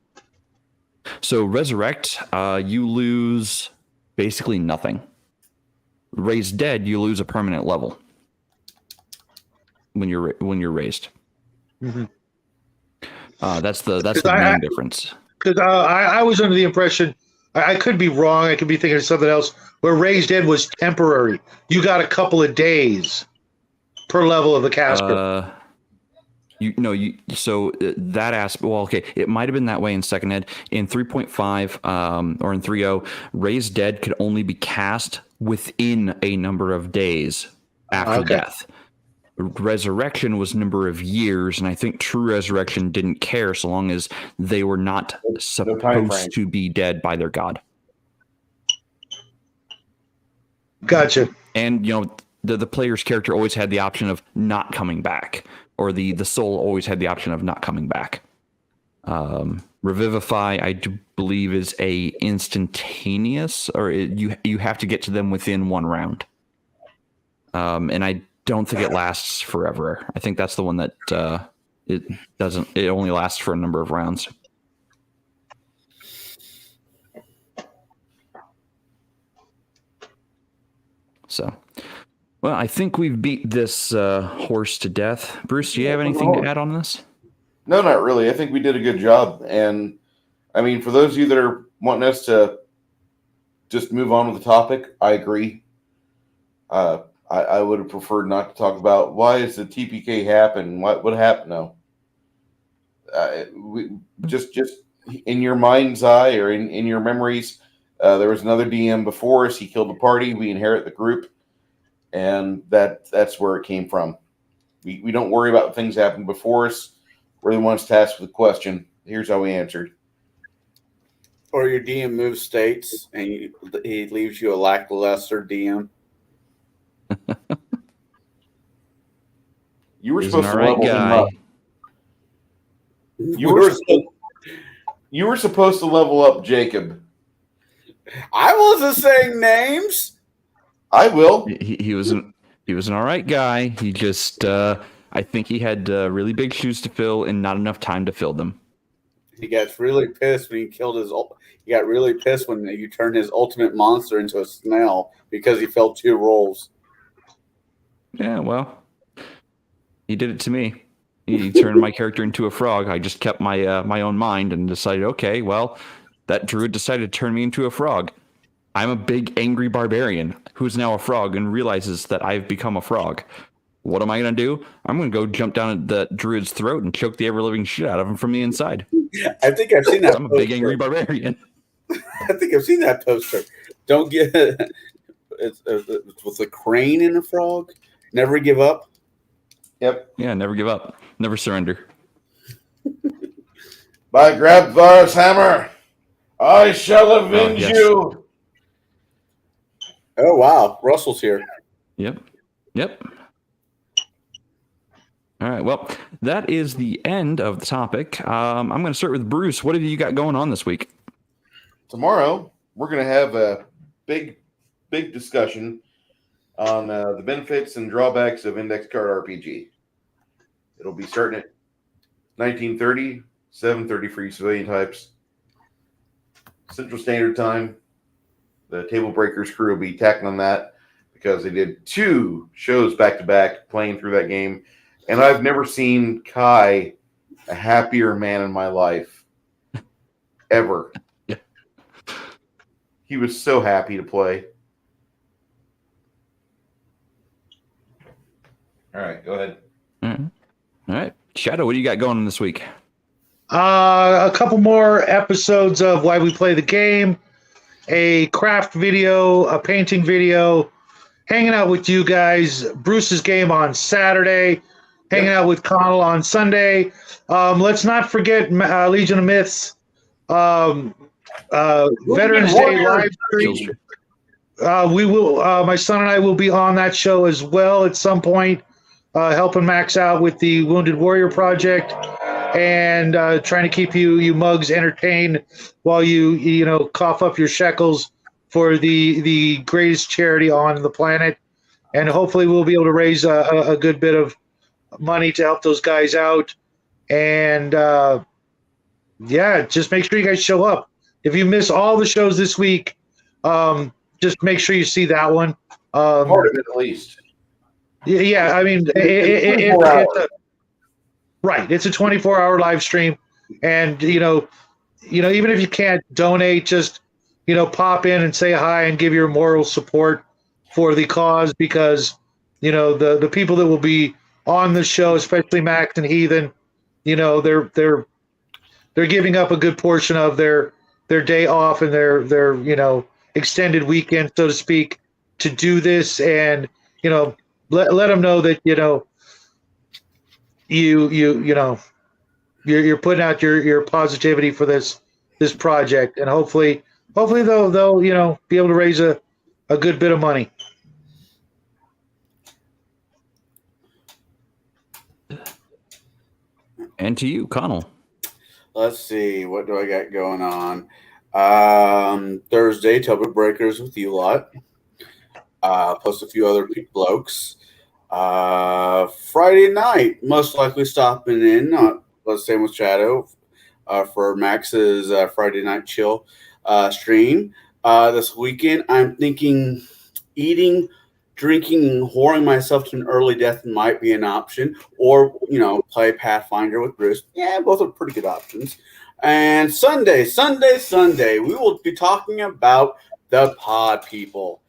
So resurrect, you lose basically nothing. Raise Dead, you lose a permanent level when you're raised. Mm-hmm. That's the main difference. Because I was under the impression, I could be wrong, I could be thinking of something else, where Raise Dead was temporary. You got a couple of days per level of the caster. So that aspect, well, okay, it might have been that way in second ed. In 3.5 or in 3.0, Raise Dead could only be cast within a number of days after death. Resurrection was number of years, and I think True Resurrection didn't care so long as they were not supposed to be dead by their god. Gotcha. And the player's character always had the option of not coming back, or the soul always had the option of not coming back. Revivify, I do believe, is a instantaneous, or you have to get to them within one round. And I don't think it lasts forever. I think that's the one that it doesn't. It only lasts for a number of rounds. So, well, I think we've beat this horse to death. Bruce, do you have anything to add on this? No, not really. I think we did a good job. And I mean, for those of you that are wanting us to just move on with the topic, I agree. I would have preferred not to talk about why is the TPK happen? What happened? No. We just in your mind's eye or in your memories, There was another DM before us. He killed the party. We inherit the group, and that's where it came from. We don't worry about things happening before us. We're the ones tasked with the question. Here's how we answered. Or your DM moves states and he leaves you a lackluster DM. You were He's supposed an to all right level him guy. up. You were supposed to level up Jacob. I wasn't saying names. I will. He was an all right guy. He just I think he had really big shoes to fill and not enough time to fill them. He got really pissed when he killed his. He got really pissed when you turned his ultimate monster into a snail because he filled 2 roles. Yeah, well, he did it to me. He turned my character into a frog. I just kept my my own mind and decided, okay, well, that druid decided to turn me into a frog. I'm a big angry barbarian who's now a frog and realizes that I've become a frog. What am I going to do? I'm going to go jump down at the druid's throat and choke the ever-living shit out of him from the inside. I think I've seen that. I'm a big angry barbarian. I think I've seen that poster. Don't get it's with a crane and a frog. Never give up. Yep. Yeah, never give up. Never surrender. By Grabthar's hammer, I shall avenge yes. you. Oh wow, Russell's here. Yep. All right. Well, that is the end of the topic. I'm going to start with Bruce. What have you got going on this week? Tomorrow, we're going to have a big discussion on the benefits and drawbacks of index card RPG. It'll be starting at 1930, 7:30 for you civilian types. Central Standard Time. The Table Breakers crew will be tackling that because they did 2 shows back-to-back playing through that game. And I've never seen Kai a happier man in my life. Ever. Yeah. He was so happy to play. All right, go ahead. All right. Shadow, what do you got going on this week? A couple more episodes of Why We Play the Game, a craft video, a painting video, hanging out with you guys, Bruce's game on Saturday, hanging out with Connell on Sunday. Let's not forget Legion of Myths, Veterans Day live stream. We will. My son and I will be on that show as well at some point, helping Max out with the Wounded Warrior Project and trying to keep you mugs entertained while you cough up your shekels for the greatest charity on the planet. And hopefully we'll be able to raise a good bit of money to help those guys out. And just make sure you guys show up. If you miss all the shows this week, just make sure you see that one. Part of it, at least. Yeah, I mean, it's a 24-hour live stream, and even if you can't donate, just pop in and say hi and give your moral support for the cause, because the people that will be on the show, especially Max and Heathen, they're giving up a good portion of their day off and their extended weekend, so to speak, to do this. And let them know that you're putting out your positivity for this project, and hopefully they'll be able to raise a good bit of money. And to you, Connell. Let's see, what do I got going on? Thursday, Tabletop Breakers with you lot, plus a few other blokes. Friday night, most likely stopping in, let's say with Shadow, for Max's Friday night chill stream. This weekend, I'm thinking eating, drinking, and whoring myself to an early death might be an option, or play Pathfinder with Bruce. Yeah, both are pretty good options. And Sunday, we will be talking about the Pod People,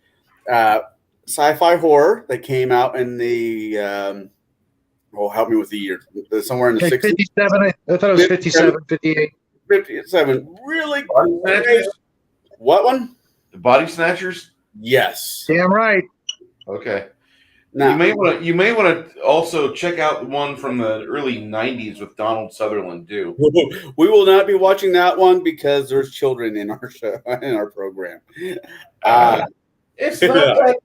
sci-fi horror that came out in the help me with the year, somewhere in the 60s. 57. I thought it was 57, 58. 57. Really great. What one? Body Snatchers? Yes. Damn right. Okay. Now, You may want to also check out the one from the early '90s with Donald Sutherland too. we will not be watching that one because there's children in our show, in our program. It's not like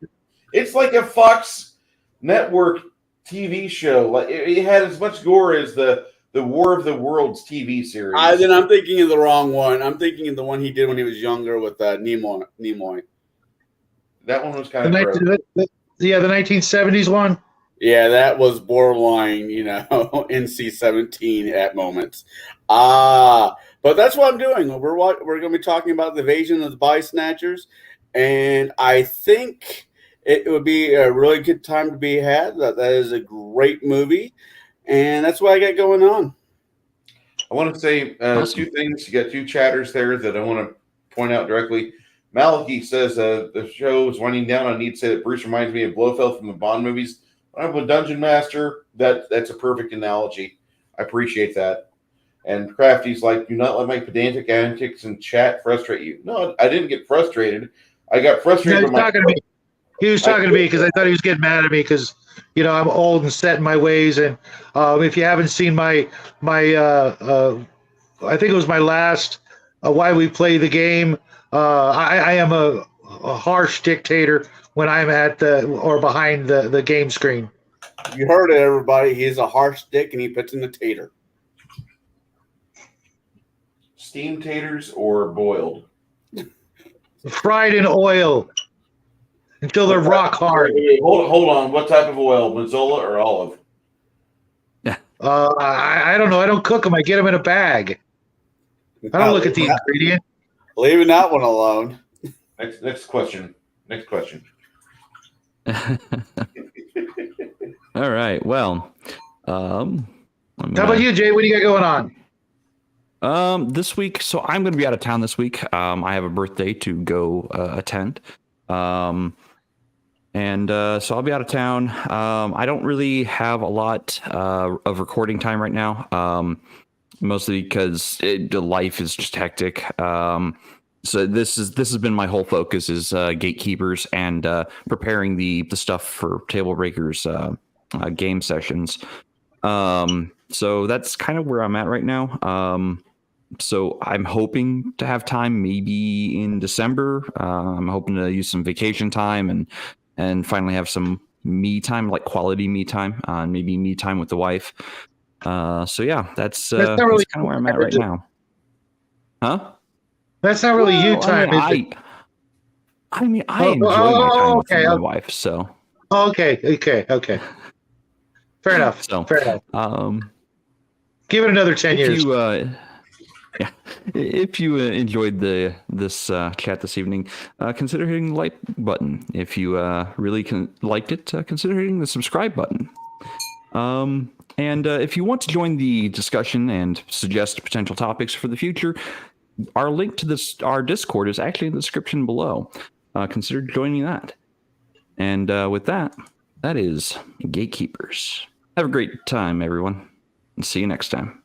it's like a Fox Network TV show. Like it had as much gore as the War of the Worlds TV series. Then I'm thinking of the wrong one. I'm thinking of the one he did when he was younger with Nimoy. That one was kind of gross. The 1970s one. Yeah, that was borderline, NC-17 at moments. But that's what I'm doing. We're going to be talking about the invasion of the Body Snatchers, and I think it would be a really good time to be had. That is a great movie, and that's what I got going on. I want to say Awesome. two things. You got two chatters there that I want to point out directly. Malachi says the show is winding down. I need to say that Bruce reminds me of Blofeld from the Bond movies. I'm a dungeon master. That's a perfect analogy. I appreciate that. And Crafty's like, do not let my pedantic antics in chat frustrate you. No, I didn't get frustrated. I got frustrated. He was talking to me because I thought he was getting mad at me because, I'm old and set in my ways. And if you haven't seen my I think it was my last Why We Play the Game. I am a harsh dictator when I'm at or behind the game screen. You heard it, everybody. He's a harsh dick, and he puts in the tater. Steamed taters or boiled? Fried in oil until they're rock hard. Hold on. What type of oil? Mazola or olive? I don't know. I don't cook them. I get them in a bag. I don't look at the ingredient. Leaving that one alone. Next question. All right. Well, How about you, Jay? What do you got going on? This week, so I'm going to be out of town this week. I have a birthday to go attend. So I'll be out of town. I don't really have a lot of recording time right now, mostly because the life is just hectic. So this has been my whole focus is Gatekeepers and preparing the stuff for Table Breakers game sessions. So that's kind of where I'm at right now. So I'm hoping to have time maybe in December. I'm hoping to use some vacation time and finally have some me time, like quality me time, and maybe me time with the wife. So yeah, that's kind of where I'm at right now. Huh? That's not really you time, is it? I mean, I enjoy my time with my wife, so. Okay. Fair enough. Give it another 10 years. If you enjoyed this chat this evening, consider hitting the like button. If you really liked it, consider hitting the subscribe button. And if you want to join the discussion and suggest potential topics for the future, our link to our Discord is actually in the description below. Consider joining that. And with that is Gatekeepers. Have a great time, everyone, and see you next time.